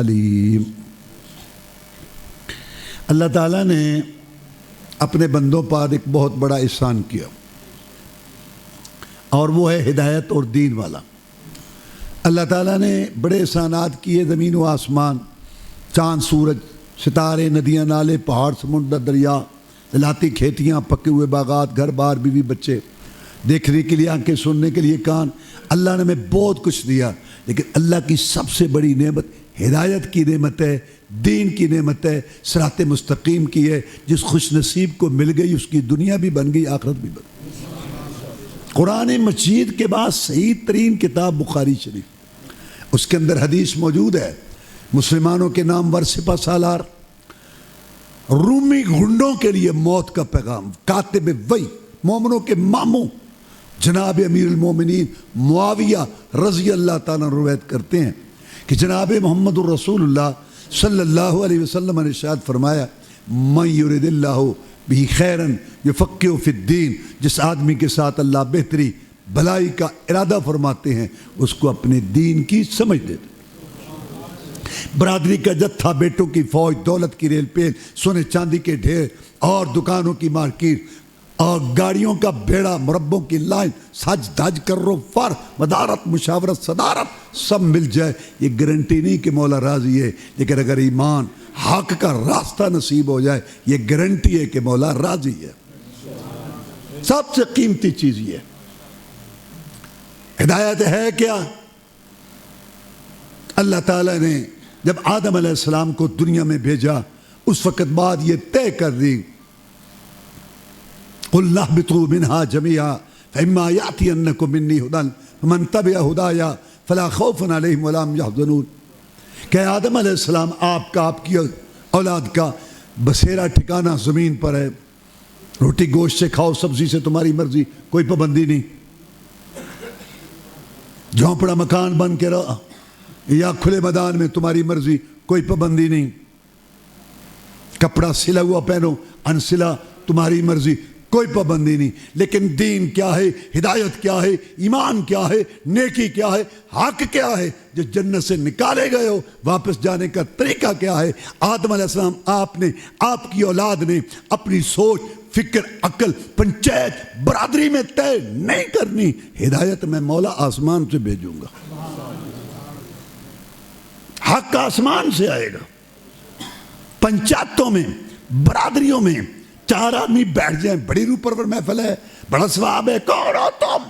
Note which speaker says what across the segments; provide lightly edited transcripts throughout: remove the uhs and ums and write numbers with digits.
Speaker 1: علیم۔ اللہ تعالیٰ نے اپنے بندوں پر ایک بہت بڑا احسان کیا، اور وہ ہے ہدایت اور دین والا۔ اللہ تعالیٰ نے بڑے احسانات کیے، زمین و آسمان، چاند سورج، ستارے، ندیاں، نالے، پہاڑ، سمندر، دریا، لاتی کھیتیاں، پکے ہوئے باغات، گھر بار، بیوی بچے، دیکھنے کے لیے آنکھیں، سننے کے لیے کان۔ اللہ نے ہمیں بہت کچھ دیا، لیکن اللہ کی سب سے بڑی نعمت ہدایت کی نعمت ہے، دین کی نعمت ہے، صراط مستقیم کی ہے۔ جس خوش نصیب کو مل گئی اس کی دنیا بھی بن گئی، آخرت بھی بن گئی۔ قرآن مجید کے بعد صحیح ترین کتاب بخاری شریف، اس کے اندر حدیث موجود ہے، مسلمانوں کے نامور سپہ سالار رومی گنڈوں کے لیے موت کا پیغام، کاتب وحی، مومنوں کے ماموں جناب امیر المومنین معاویہ رضی اللہ تعالیٰ روایت کرتے ہیں کہ جناب محمد الرسول اللہ صلی اللہ علیہ وسلم نے ارشاد فرمایا، من یرد اللہ بہ خیرن یفقہہ فی الدین، جس آدمی کے ساتھ اللہ بہتری بھلائی کا ارادہ فرماتے ہیں اس کو اپنے دین کی سمجھ دیتے۔ برادری کا جتھا، بیٹوں کی فوج، دولت کی ریل پیل، سونے چاندی کے ڈھیر اور دکانوں کی مارکیٹ اور گاڑیوں کا بیڑا، مربوں کی لائن، سج دھج کرو فر، مدارت، مشاورت، صدارت، سب مل جائے، یہ گارنٹی نہیں کہ مولا راضی ہے، لیکن اگر ایمان حق کا راستہ نصیب ہو جائے یہ گارنٹی ہے کہ مولا راضی ہے۔ سب سے قیمتی چیز یہ ہدایت ہے کیا؟ اللہ تعالیٰ نے جب آدم علیہ السلام کو دنیا میں بھیجا اس وقت بعد یہ طے کر دی، قُلْنَا اهْبِطُوا مِنْهَا جَمِيعًا فَإِمَّا يَأْتِيَنَّكُم مِّنِّي هُدًى فَمَن تَبِعَ هُدَايَ فَلَا خَوْفٌ عَلَيْهِمْ وَلَا هُمْ يَحْزَنُونَ کہ آدم علیہ السلام آپ کا، آپ کی اولاد کا بسیرا ٹھکانہ زمین پر ہے، روٹی گوشت سے کھاؤ، سبزی سے تمہاری مرضی، کوئی پابندی نہیں، جھونپڑا مکان بن کے رہو یا کھلے میدان میں تمہاری مرضی، کوئی پابندی نہیں، کپڑا سلا ہوا پہنو، انسلا تمہاری مرضی، کوئی پابندی نہیں۔ لیکن دین کیا ہے، ہدایت کیا ہے، ایمان کیا ہے، نیکی کیا ہے، حق کیا ہے، جو جنت سے نکالے گئے ہو واپس جانے کا طریقہ کیا ہے؟ آدم علیہ السلام آپ نے، آپ کی اولاد نے اپنی سوچ، فکر، عقل، پنچایت، برادری میں طے نہیں کرنی، ہدایت میں مولا آسمان سے بھیجوں گا، حق آسمان سے آئے گا۔ پنچایتوں میں، برادریوں میں چار آدمی بیٹھ جائیں، بڑی روح پرور محفل ہے، بڑا ثواب ہے، کون ہو تم؟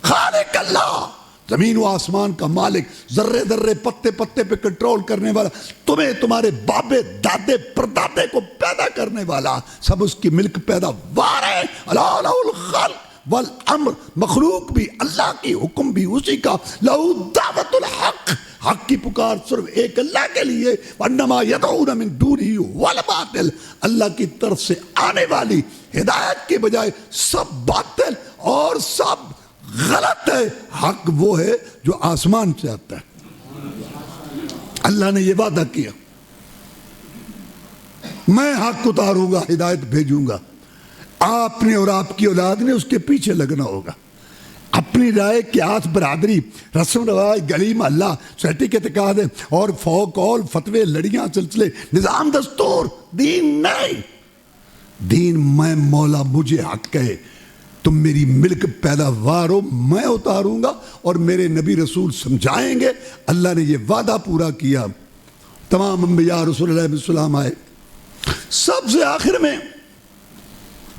Speaker 1: خالق اللہ، زمین و آسمان کا مالک، ذرے ذرے پتے پتے پہ کنٹرول کرنے والا، تمہیں تمہارے بابے دادے پردادے کو پیدا کرنے والا، سب اس کی ملک پیداوار ہے۔ اللہ لہ الخلق والامر، مخلوق بھی اللہ کی، حکم بھی اسی کا، لہو دعوت الحق، حق کی پکار صرف ایک اللہ کے لیے، وَإِنَّمَا يَدْعُونَ مِن دُونِهِ وَالْبَاطِلِ، اللہ کی طرف سے آنے والی ہدایت کے بجائے سب باطل اور سب غلط ہے، حق وہ ہے جو آسمان سے آتا ہے۔ اللہ نے یہ وعدہ کیا، میں حق اتاروں گا، ہدایت بھیجوں گا، آپ نے اور آپ کی اولاد نے اس کے پیچھے لگنا ہوگا۔ اپنی رائے، قیاس، برادری، رسم رواج، گلی محلہ، سوسائٹی کے تقاضے اور فوق اور فتوے، لڑیاں، سلسلے، نظام، دستور، دین نہیں۔ دین میں مولا مجھے حق کہے، تم میری ملک پیداوار ہو، میں اتاروں گا اور میرے نبی رسول سمجھائیں گے۔ اللہ نے یہ وعدہ پورا کیا، تمام انبیاء رسول اللہ علیہ السلام آئے، سب سے آخر میں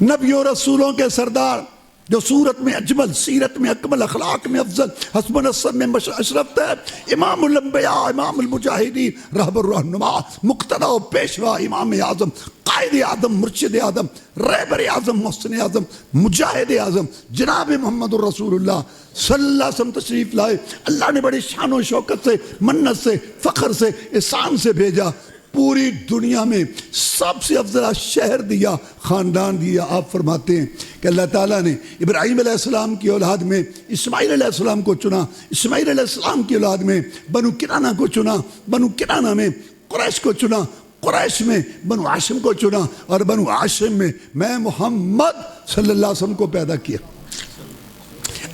Speaker 1: نبیوں رسولوں کے سردار جو صورت میں اجمل، سیرت میں اکمل، اخلاق میں افضل، حسب و نسب میں اشرف ہے، امام الانبیاء، امام المجاہدین، رہبر الرہنما، مقتدی و پیشوا، امام اعظم، قائد اعظم، مرشد اعظم، رہبر اعظم، محسن اعظم، مجاہد اعظم، جناب محمد الرسول اللہ صلی اللہ علیہ وسلم تشریف لائے۔ اللہ نے بڑی شان و شوکت سے، منت سے، فخر سے، احسان سے بھیجا، پوری دنیا میں سب سے افضل شہر دیا، خاندان دیا۔ آپ فرماتے ہیں کہ اللہ تعالیٰ نے ابراہیم علیہ السلام کی اولاد میں اسماعیل علیہ السلام کو چنا، اسماعیل علیہ السلام کی اولاد میں بنو کنانہ کو چنا، بنو کنانہ میں قریش کو چنا، قریش میں بنو ہاشم کو چنا، اور بنو ہاشم میں میں محمد صلی اللہ علیہ وسلم کو پیدا کیا۔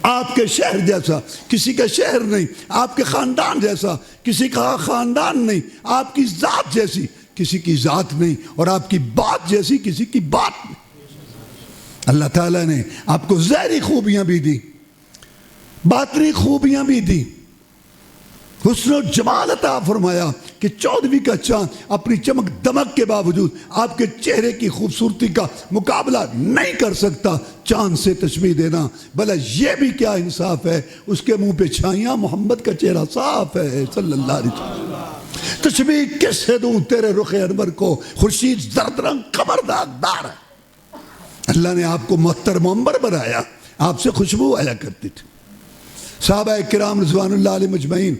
Speaker 1: آپ کے شہر جیسا کسی کا شہر نہیں، آپ کے خاندان جیسا کسی کا خاندان نہیں، آپ کی ذات جیسی کسی کی ذات نہیں، اور آپ کی بات جیسی کسی کی بات نہیں۔ اللہ تعالیٰ نے آپ کو ظاہری خوبیاں بھی دی، باطنی خوبیاں بھی دی، حسن و جمال عطا فرمایا کہ 14ویں کا چاند اپنی چمک دمک کے باوجود آپ کے چہرے کی خوبصورتی کا مقابلہ نہیں کر سکتا۔ چاند سے تشبیہ دینا بھلا یہ بھی کیا انصاف ہے؟ اس کے منہ پہ چھائیاں، محمد کا چہرہ صاف ہے صلی اللہ علیہ وسلم۔ تشبیہ کس سے دوں تیرے رخ انور کو، خورشید زرد رنگ قمر داغدار ہے۔ اللہ نے آپ کو معطر منبر بنایا، آپ سے خوشبو آیا کرتی تھی۔ صحابہ کرام رضوان اللہ علیہ مجمعین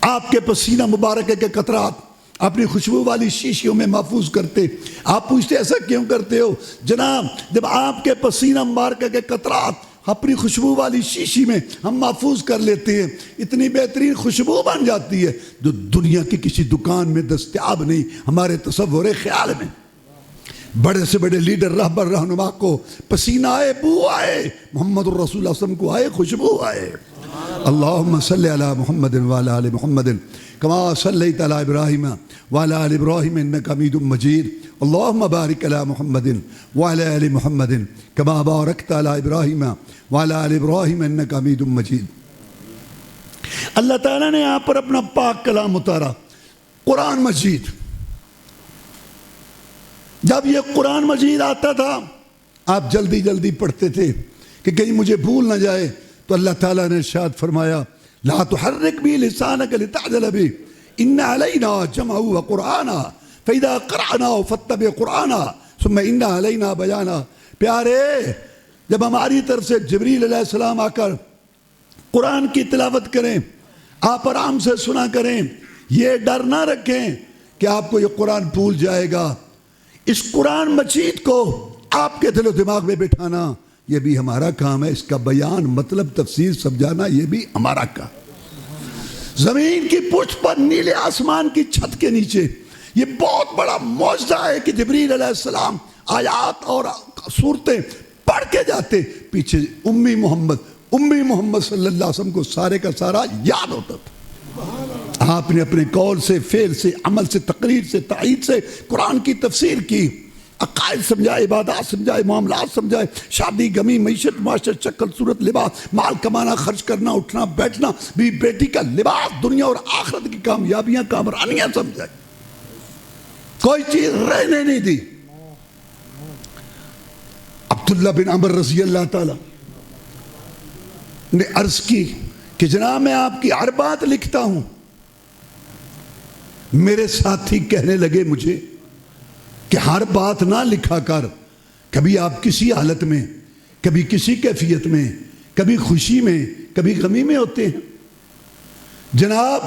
Speaker 1: آپ کے پسینہ مبارکہ کے قطرات اپنی خوشبو والی شیشیوں میں محفوظ کرتے۔ آپ پوچھتے ایسا کیوں کرتے ہو؟ جناب جب آپ کے پسینہ مبارکہ کے قطرات اپنی خوشبو والی شیشی میں ہم محفوظ کر لیتے ہیں، اتنی بہترین خوشبو بن جاتی ہے جو دنیا کی کسی دکان میں دستیاب نہیں، ہمارے تصور خیال میں۔ بڑے سے بڑے لیڈر رہبر رہنما کو پسینہ آئے، بو آئے، محمد الرسول صلی اللہ علیہ وسلم کو آئے، خوشبو آئے۔ اللہم صلی علی محمد وعلی آل محمد کما صلیت علی ابراہیم وعلی آل ابراہیم انک حمید مجید۔ اللہم بارک علی محمد وعلی آل محمد کما بارکت علی ابراہیم وعلی آل ابراہیم انک حمید مجید۔ اللہ تعالیٰ نے یہاں پر اپنا پاک کلام اتارا، قرآن مجید۔ جب یہ قرآن مجید آتا تھا آپ جلدی جلدی پڑھتے تھے کہ کہیں مجھے بھول نہ جائے، تو اللہ تعالیٰ نے ارشاد فرمایا لا تحرک بھی لسانک لتعجل بھی ان علینا جمعہ وقرآنا فاذا قرأناه فاتبع قرآنا ثم ان علینا بیانا۔ پیارے، جب ہماری طرف سے جبریل علیہ السلام آ کر قرآن کی تلاوت کریں، آپ آرام سے سنا کریں، یہ ڈر نہ رکھیں کہ آپ کو یہ قرآن بھول جائے گا۔ اس قرآن مجید کو آپ کے دل و دماغ میں بٹھانا یہ بھی ہمارا کام ہے، اس کا بیان مطلب تفسیر سمجھانا یہ بھی ہمارا کام۔ زمین کی پشت پر نیلے آسمان کی چھت کے نیچے یہ بہت بڑا معجزہ ہے کہ جبریل علیہ السلام آیات اور صورتیں پڑھ کے جاتے، پیچھے امی محمد صلی اللہ علیہ وسلم کو سارے کا سارا یاد ہوتا تھا۔ آپ نے اپنے قول سے، فعل سے، عمل سے، تقریر سے، تائید سے قرآن کی تفسیر کی، عقائد سمجھائے، عبادات سمجھائے، معاملات سمجھائے، شادی، غمی، معیشت، معاشرت، شکل، صورت، لباس، مال کمانا، خرچ کرنا، اٹھنا بیٹھنا، بیٹی کا لباس، دنیا اور آخرت کی کامیابیاں، کامرانیاں سمجھائے، کوئی چیز رہنے نہیں دی۔ عبداللہ بن عمر رضی اللہ تعالی نے عرض کی کہ جناب میں آپ کی ہر بات لکھتا ہوں۔ میرے ساتھی کہنے لگے مجھے کہ ہر بات نہ لکھا کر، کبھی آپ کسی حالت میں، کبھی کسی کیفیت میں، کبھی خوشی میں، کبھی غمی میں ہوتے ہیں۔ جناب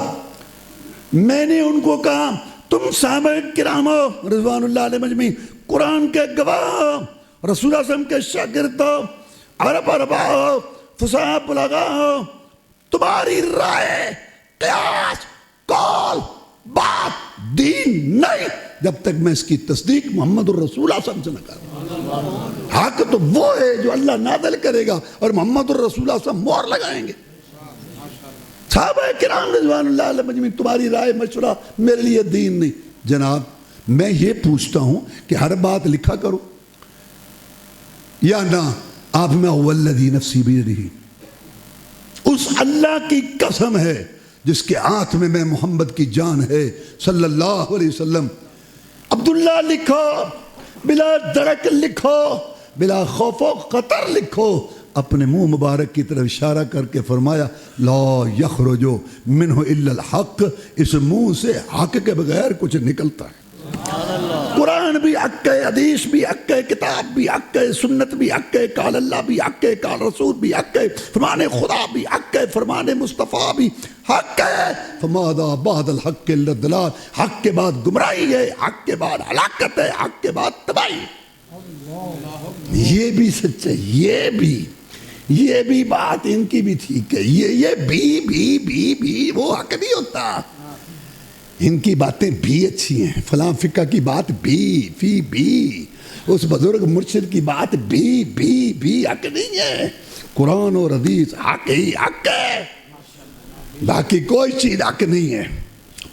Speaker 1: میں نے ان کو کہا تم صحابہ کرام رضوان اللہ علیہ مجمعین قرآن کے گواہ، رسول اللہ علیہ وسلم کے شاگرد ہو، عرب اربا ہو، فصاحہ بلاغا ہو، تمہاری رائے، قیاس، قول، بات دین نہیں جب تک میں اس کی تصدیق محمد الرسول صلی اللہ علیہ وسلم سے نہ کروں۔ حق تو وہ ہے جو اللہ نازل کرے گا اور محمد الرسول صلی اللہ علیہ وسلم مہر لگائیں گے۔ صحابہ کرام رضوان اللہ علیہ مجمعین تمہاری رائے مشورہ میرے لیے دین نہیں۔ جناب میں یہ پوچھتا ہوں کہ ہر بات لکھا کرو یا نہ؟ آپ میں والذی نفسی بیدہ، اس اللہ کی قسم ہے جس کے ہاتھ میں محمد کی جان ہے صلی اللہ علیہ وسلم۔ عبداللہ لکھو، بلا دڑک لکھو، بلا خوف و خطر لکھو۔ اپنے منہ مبارک کی طرف اشارہ کر کے فرمایا لا یخرج منہ الا الحق، اس منہ سے حق کے بغیر کچھ نکلتا ہے۔ قرآن بھی حق ہے، حدیث بھی حق ہے، کتاب بھی حق ہے، سنت بھی حق ہے، قال اللہ بھی حق ہے، قال رسول بھی حق ہے، فرمان خدا بھی حق ہے، فرمان مصطفیٰ بھی حق ہے۔ فماذا بعد الحق الا الضلال، حق کے بعد گمراہی ہے، حق کے بعد ہلاکت ہے، حق کے بعد تباہی۔ یہ بھی سچ ہے، یہ بھی بات ان کی بھی ٹھیک ہے، یہ بھی وہ حق نہیں ہوتا۔ ان کی باتیں بھی اچھی ہیں، فلاں فقہ کی بات بھی، اس بزرگ مرشد کی بات بھی حق نہیں ہے۔ قرآن اور حدیث حق ہی حق ہے، باقی کوئی چیز حق نہیں ہے۔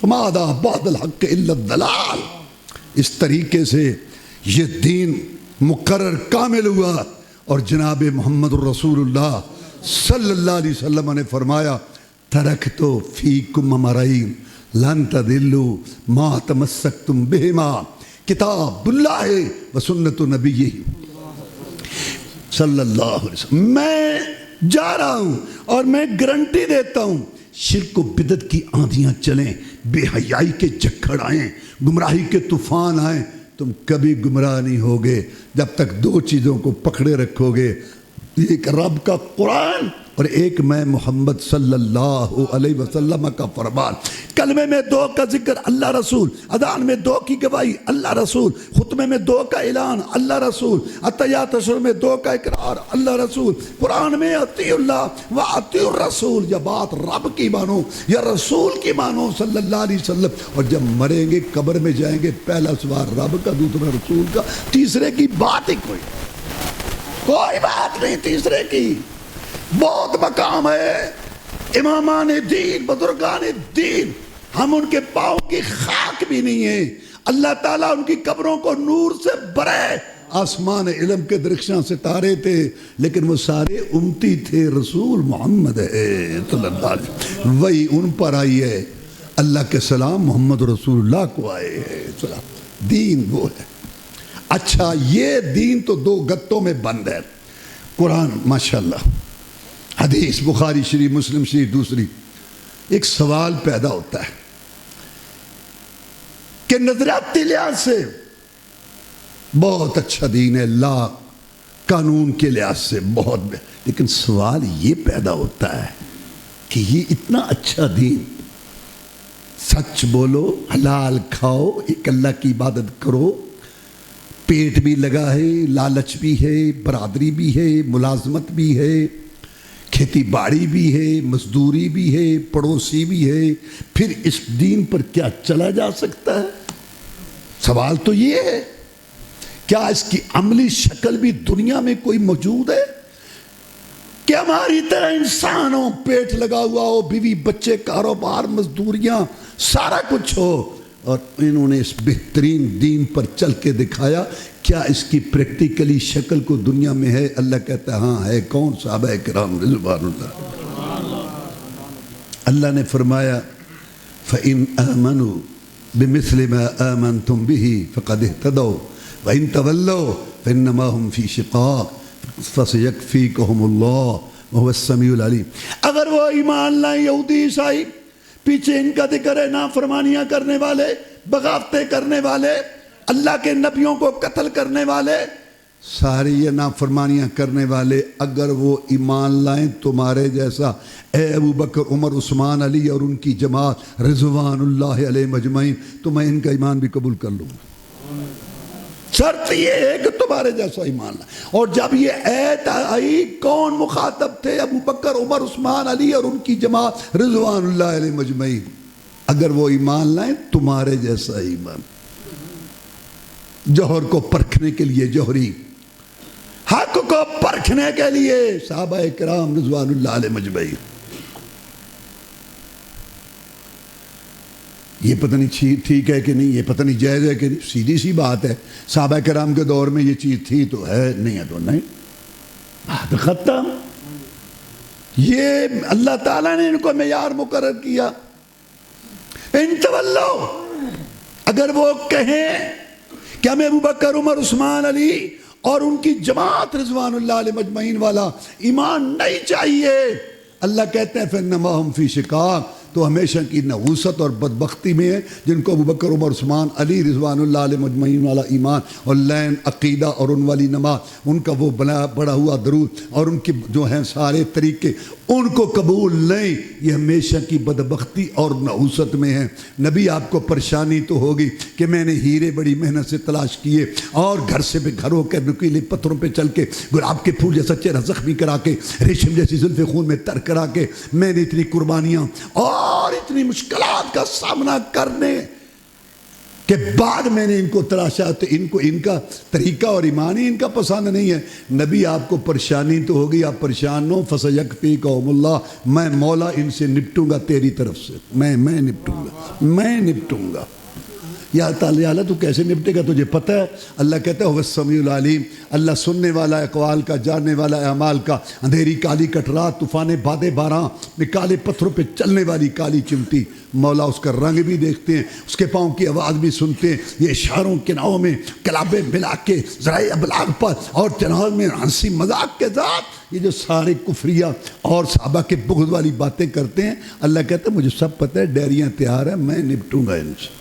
Speaker 1: ماذا بعد الحق الا الضلال۔ اس طریقے سے یہ دین مقرر کامل ہوا، اور جناب محمد الرسول اللہ صلی اللہ علیہ وسلم نے فرمایا ترکت فیکم امرین لن تضلوا ما تمسکتم بہما کتاب اللہ و سنت نبیہ صلی اللہ علیہ وسلم۔ میں جا رہا ہوں اور میں گارنٹی دیتا ہوں، شرک و بدعت کی آندھیاں چلیں، بے حیائی کے جھکڑ آئیں، گمراہی کے طوفان آئیں، تم کبھی گمراہ نہیں ہوگے جب تک دو چیزوں کو پکڑے رکھو گے، ایک رب کا قرآن اور ایک میں محمد صلی اللہ علیہ وسلم کا فرمان۔ کلمے میں دو کا ذکر اللہ رسول، اذان میں دو کی گواہی اللہ رسول، خطبے میں دو کا اعلان اللہ رسول، عطیات عشر میں دو کا اقرار اللہ رسول، قرآن میں اطیع اللہ و اطیع الرسول، یا بات رب کی مانو یا رسول کی مانو صلی اللہ علیہ وسلم۔ اور جب مریں گے قبر میں جائیں گے، پہلا سوال رب کا، دوسرا رسول کا، تیسرے کی بات ہی کوئی بات نہیں تیسرے کی۔ بہت مقام ہے امامان دین، بزرگان دین، ہم ان کے پاؤں کی خاک بھی نہیں ہیں۔ اللہ تعالیٰ ان کی قبروں کو نور سے بھرے۔ آسمان علم کے درخشاں ستارے تھے، لیکن وہ سارے امتی تھے، رسول محمد ہے صلی اللہ علیہ وسلم، وہی ان پر آئی ہے۔ اللہ کے سلام محمد رسول اللہ کو آئے ہیں، سلام دین وہ ہے۔ اچھا، یہ دین تو دو گتوں میں بند ہے، قرآن ماشاءاللہ، حدیث بخاری شریف مسلم شریف دوسری۔ ایک سوال پیدا ہوتا ہے کہ نظریاتی لحاظ سے بہت اچھا دین ہے، لا قانون کے لحاظ سے بہت، لیکن سوال یہ پیدا ہوتا ہے کہ یہ اتنا اچھا دین، سچ بولو، حلال کھاؤ، ایک اللہ کی عبادت کرو، پیٹ بھی لگا ہے، لالچ بھی ہے، برادری بھی ہے، ملازمت بھی ہے، کھیتی باڑی بھی ہے، مزدوری بھی ہے، پڑوسی بھی ہے، پھر اس دین پر کیا چلا جا سکتا ہے؟ سوال تو یہ ہے، کیا اس کی عملی شکل بھی دنیا میں کوئی موجود ہے کہ ہماری طرح انسانوں پیٹ لگا ہوا ہو، بیوی بچے، کاروبار، مزدوریاں، سارا کچھ ہو، اور انہوں نے اس بہترین دین پر چل کے دکھایا؟ کیا اس کی پریکٹیکلی شکل کو دنیا میں ہے؟ اللہ کہتا ہے ہاں ہے۔ کون؟ صحابہ کرام رضوان اللہ۔ اللہ نے فرمایا فَإِنْ آمَنُوا بِمِثْلِ مَا آمَنْتُمْ بِهِ فَقَدْ اهْتَدَوْا وَإِنْ تَوَلَّوْا فَإِنَّمَا هُمْ فِي شِقَاقٍ فَسَيَكْفِيكَهُمُ اللَّهُ وَهُوَ السَّمِيعُ الْعَلِيمُ۔ اگر وہ ایمان لائیں یہودی عیسائی، پیچھے ان کا ذکر ہے، نافرمانیاں کرنے والے، بغاوتیں کرنے والے، اللہ کے نبیوں کو قتل کرنے والے، ساری یہ نافرمانیاں کرنے والے، اگر وہ ایمان لائیں تمہارے جیسا، اے ابو بکر، عمر، عثمان، علی اور ان کی جماعت رضوان اللہ علیہ مجمعین، تو میں ان کا ایمان بھی قبول کر لوں گا۔ شرط یہ ہے کہ تمہارے جیسا ایمان لائیں۔ اور جب یہ ایت آئی، کون مخاطب تھے؟ ابو بکر، عمر، عثمان، علی اور ان کی جماعت رضوان اللہ علیہ مجمعین۔ اگر وہ ایمان لائیں تمہارے جیسا ایمان، جوہر کو پرکھنے کے لیے جوہری، حق کو پرکھنے کے لیے صحابہ کرام رضوان اللہ علیہ مجمعین۔ یہ پتہ نہیں ٹھیک ہے کہ نہیں، یہ پتہ نہیں جائز ہے کہ نہیں، سیدھی سی بات ہے، صحابہ کرام کے دور میں یہ چیز تھی تو ہے، نہیں ہے تو نہیں، بات ختم۔ یہ اللہ تعالیٰ نے ان کو معیار مقرر کیا۔ ان تولو، اگر وہ کہیں کہ ہمیں ابو بکر، عمر، عثمان، علی اور ان کی جماعت رضوان اللہ علیہ مجمعین والا ایمان نہیں چاہیے، اللہ کہتے ہیں فَإِنَّمَا هُمْ فِي شِقَاقٍ، تو ہمیشہ کی نحوست اور بدبختی میں ہے جن کو ابو بکر، عمر، عثمان، علی رضوان اللہ علیہ مجمعین والا ایمان اور لین عقیدہ اور ان والی نماز، ان کا وہ بڑا ہوا درود اور ان کے جو ہیں سارے طریقے، ان کو قبول نہیں، یہ ہمیشہ کی بدبختی اور نحوست میں ہے۔ نبی آپ کو پریشانی تو ہوگی کہ میں نے ہیرے بڑی محنت سے تلاش کیے اور گھر سے بے گھر ہو کے نکیلے پتھروں پہ چل کے، گلاب کے پھول جیسا چہرہ زخمی کرا کے، ریشم جیسی زلف خون میں تر کرا کے، میں نے اتنی قربانیاں اور اتنی مشکلات کا سامنا کرنے کہ بعد میں نے ان کو تراشا تو ان کو ان کا طریقہ اور ایمان ہی ان کا پسند نہیں ہے۔ نبی آپ کو پریشانی تو ہوگی، آپ پریشان ہو، فَسَيَكْفِيكَهُمُ اللَّهُ، میں مولا ان سے نپٹوں گا تیری طرف سے، میں نپٹوں گا۔ یا تعالیٰ تو کیسے نپٹے گا تجھے پتہ ہے؟ اللہ کہتا ہے هُوَ السَّمِيعُ الْعَلِيمُ، اللہ سننے والا ہے اقوال کا، جاننے والا ہے اعمال کا۔ اندھیری کالی کٹرات، طوفانے بادے باراں میں کالے پتھروں پہ چلنے والی کالی چمٹی، مولا اس کا رنگ بھی دیکھتے ہیں، اس کے پاؤں کی آواز بھی سنتے ہیں۔ یہ اشاروں کے ناؤں میں کلابے ملا کے ذرائع ابلاغ پر اور جناز میں ہنسی مذاق کے ساتھ یہ جو سارے کفریہ اور صحابہ کے بغض والی باتیں کرتے ہیں، اللہ کہتا ہے مجھے سب پتہ ہے، ڈیریاں تیار ہیں، میں نپٹوں گا ان سے۔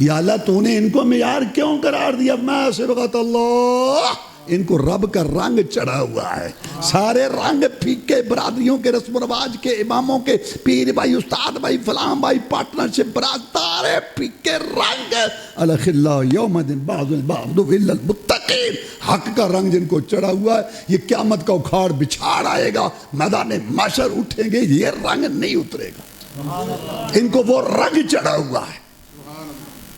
Speaker 1: یا اللہ تو نے ان کو معیار کیوں قرار دیا؟ میں صبغۃ اللہ، ان کو رب کا رنگ چڑھا ہوا ہے۔ سارے رنگ پھیکے، برادریوں کے رسم و رواج کے، اماموں کے، پیر بھائی، استاد بھائی، فلاں بھائی، پارٹنرشپ، برادر پھیکے رنگ۔ الاخلاء یومئذ بعضهم بعض الا المتقین، حق کا رنگ جن کو چڑھا ہوا ہے، یہ قیامت کا اکھاڑ بچھاڑ آئے گا، میدان محشر اٹھیں گے، یہ رنگ نہیں اترے گا، ان کو وہ رنگ چڑھا ہوا ہے۔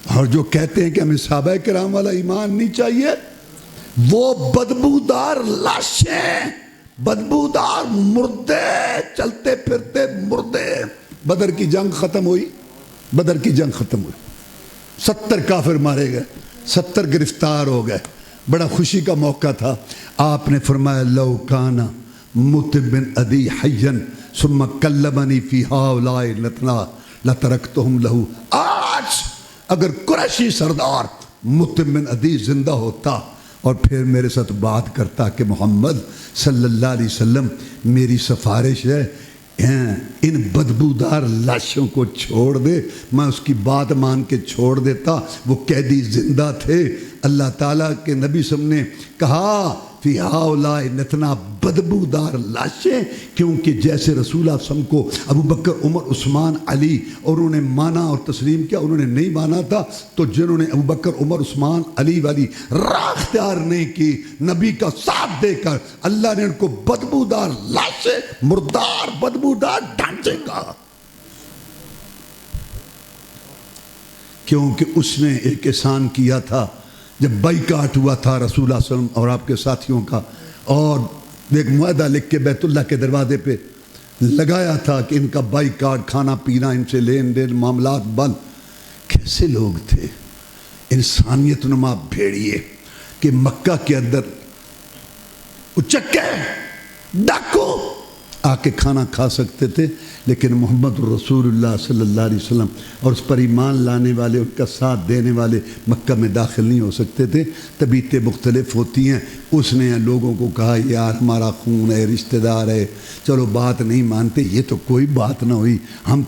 Speaker 1: اور جو کہتے ہیں کہ ہمیں صحابہ کرام والا ایمان نہیں چاہیے، وہ بدبودار لاشیں، بدبودار مردے، چلتے پھرتے مردے۔ بدر کی جنگ ختم ہوئی، 70 کافر مارے گئے، 70 گرفتار ہو گئے، بڑا خوشی کا موقع تھا۔ آپ نے فرمایا لو کانا مطعم بن عدی حیا ثم کلمنی فی ہؤلاء الاثناء لترکتہم لہ۔ آج اگر قریشی سردار مطعم بن عدی زندہ ہوتا اور پھر میرے ساتھ بات کرتا کہ محمد صلی اللہ علیہ وسلم میری سفارش ہے ان بدبودار لاشوں کو چھوڑ دے، میں اس کی بات مان کے چھوڑ دیتا۔ وہ قیدی زندہ تھے، اللہ تعالیٰ کے نبی صلی اللہ علیہ وسلم نے کہا فی ہؤلاء نتنا بدبودار لاشیں، کیونکہ جیسے رسول اللہ صلی اللہ علیہ وسلم کو ابو بکر، عمر، عثمان، علی اور انہوں نے مانا اور تسلیم کیا، انہوں نے نہیں مانا تھا، تو جنہوں نے ابو بکر، عمر، عثمان، علی والی راہ اختیار نہیں کی، نبی کا ساتھ دے کر اللہ نے ان کو بدبودار لاشیں، مردار بدبودار ڈھانچے کہا، کیونکہ اس نے ایک احسان کیا تھا جب بائیکاٹ ہوا تھا رسول اللہ صلی اللہ علیہ وسلم اور آپ کے ساتھیوں کا، اور ایک معاہدہ لکھ کے بیت اللہ کے دروازے پہ لگایا تھا کہ ان کا بائیکاٹ، کھانا پینا، ان سے لین دین، معاملات بند۔ کیسے لوگ تھے، انسانیت نما بھیڑیے کہ مکہ کے اندر اچکے ڈاکو آ کے کھانا کھا سکتے تھے، لیکن محمد رسول اللہ صلی اللہ علیہ وسلم اور اس پر ایمان لانے والے، ان کا ساتھ دینے والے مکہ میں داخل نہیں ہو سکتے تھے۔ طبیعتیں مختلف ہوتی ہیں، اس نے لوگوں کو کہا یار ہمارا خون ہے، رشتہ دار ہے، چلو بات نہیں مانتے، یہ تو کوئی بات نہ ہوئی، ہم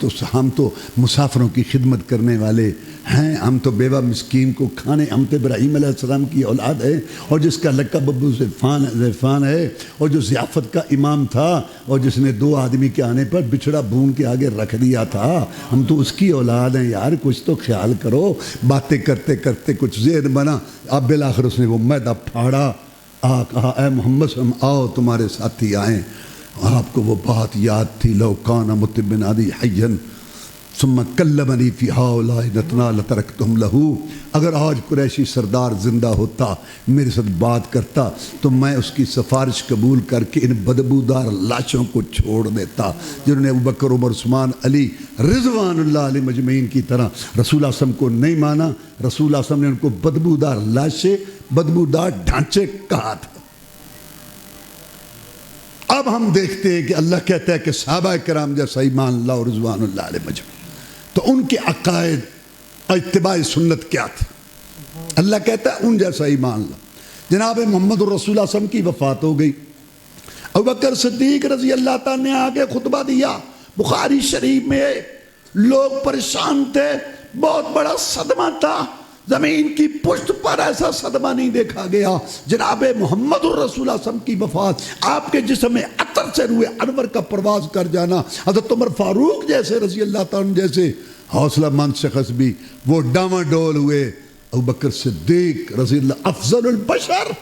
Speaker 1: تو مسافروں کی خدمت کرنے والے ہیں، ہم تو بیوہ مسکین کو کھانے، ہم تو ابراہیم علیہ السلام کی اولاد ہے، اور جس کا لقب ابو ذیفان ہے، اور جو ضیافت کا امام تھا، اور جس نے 2 آدمی کے آنے پر بچڑا بھون کے آگے رکھ دیا تھا، ہم تو اس کی اولاد ہیں یار، کچھ تو خیال کرو۔ باتیں کرتے کرتے کچھ ذہن بنا، اب بالآخر اس نے وہ میدہ پھاڑا، کہا اے محمد صلی اللہ علیہ وسلم آؤ تمہارے ساتھی آئیں۔ آپ کو وہ بات یاد تھی لو کان مطعم بن عدی حیا ثم کلمنی فی ہؤلاء الاثناء لترکتہم لہ، اگر آج قریشی سردار زندہ ہوتا، میرے ساتھ بات کرتا، تو میں اس کی سفارش قبول کر کے ان بدبودار لاشوں کو چھوڑ دیتا، جنہوں نے ابو بکر، عمر، عثمان، علی رضوان اللہ علیہ مجمعین کی طرح رسول اللہ صلی اللہ علیہ وسلم کو نہیں مانا۔ رسول اللہ صلی اللہ علیہ وسلم نے ان کو بدبودار لاشیں، بدبودار ڈھانچے کہا تھا۔ اب ہم دیکھتے ہیں کہ اللہ کہتا ہے کہ صحابہ کرام جیسا ایمان اللہ اور رضوان اللہ علیہ مجمعین، تو ان کے عقائد اور اتباع سنت کیا تھی؟ اللہ کہتا ہے ان جیسا ایمان لا۔ جناب محمد رسول اللہ صلی اللہ علیہ وسلم کی وفات ہو گئی، ابوبکر صدیق رضی اللہ تعالیٰ نے آگے خطبہ دیا، بخاری شریف میں لوگ پریشان تھے، بہت بڑا صدمہ تھا، زمین کی پشت پر ایسا صدمہ نہیں دیکھا گیا۔ جناب محمد رسول اللہ صلی اللہ علیہ وسلم کی وفات، آپ کے جسم میں عطر سے روئے انور کا پرواز کر جانا، حضرت عمر فاروق جیسے رضی اللہ تعالیٰ جیسے حوصلہ مند شخص بھی وہ ڈاما ڈول ہوئے۔ ابوبکر صدیق رضی اللہ افضل البشر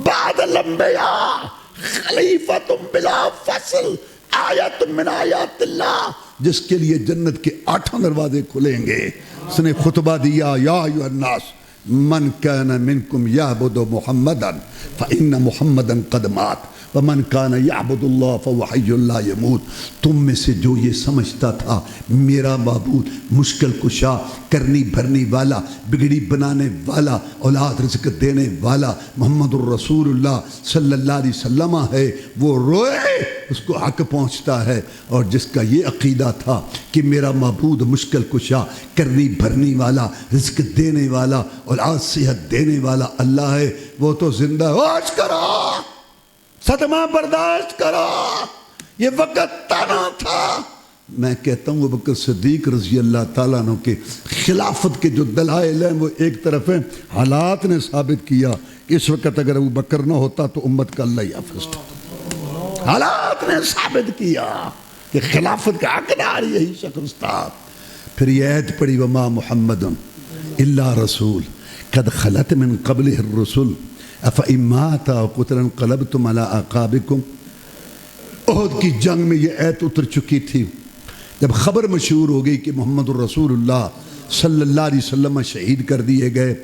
Speaker 1: بعد الانبیاء خلیفۃ بلا فصل آیت من آیات اللہ جس کے لیے جنت کے 8 دروازے کھلیں گے. اس نے خطبہ دیا یا ایھا الناس من کان منکم یعبد محمدا فإن محمدا قد مات ومن کان یعبد اللہ فهو حی لا یموت. تم میں سے جو یہ سمجھتا تھا میرا معبود مشکل کشا، کرنی بھرنی والا، بگڑی بنانے والا، اولاد رزق دینے والا محمد الرسول اللہ صلی اللہ علیہ وسلم ہے، وہ روئے اس کو حق پہنچتا ہے. اور جس کا یہ عقیدہ تھا کہ میرا معبود مشکل کشا، کرنی بھرنی والا، رزق دینے والا، اولاد صحت دینے والا اللہ ہے، وہ تو زندہ ہوش کرو، صدمہ برداشت کرو. یہ وقت تانا تھا. میں کہتا ہوں ابوبکر صدیق رضی اللہ تعالیٰ عنہ کے خلافت کے جو دلائل ہیں وہ ایک طرف ہیں، حالات نے ثابت کیا کہ اس وقت اگر ابوبکر نہ ہوتا تو امت کا اللہ حافظ تھا. حالات نے ثابت کیا کہ خلافت کا حقدار یہی شخص تھا. پھر یہ آیت پڑھی وما محمد الا رسول قد خلت من قبلہ الرسل افإن مات أو قتل انقلبتم على أعقابكم. احد کی جنگ میں یہ آیت اتر چکی تھی. جب خبر مشہور ہو گئی کہ محمد الرسول اللہ صلی اللہ علیہ وسلم شہید کر دیے گئے،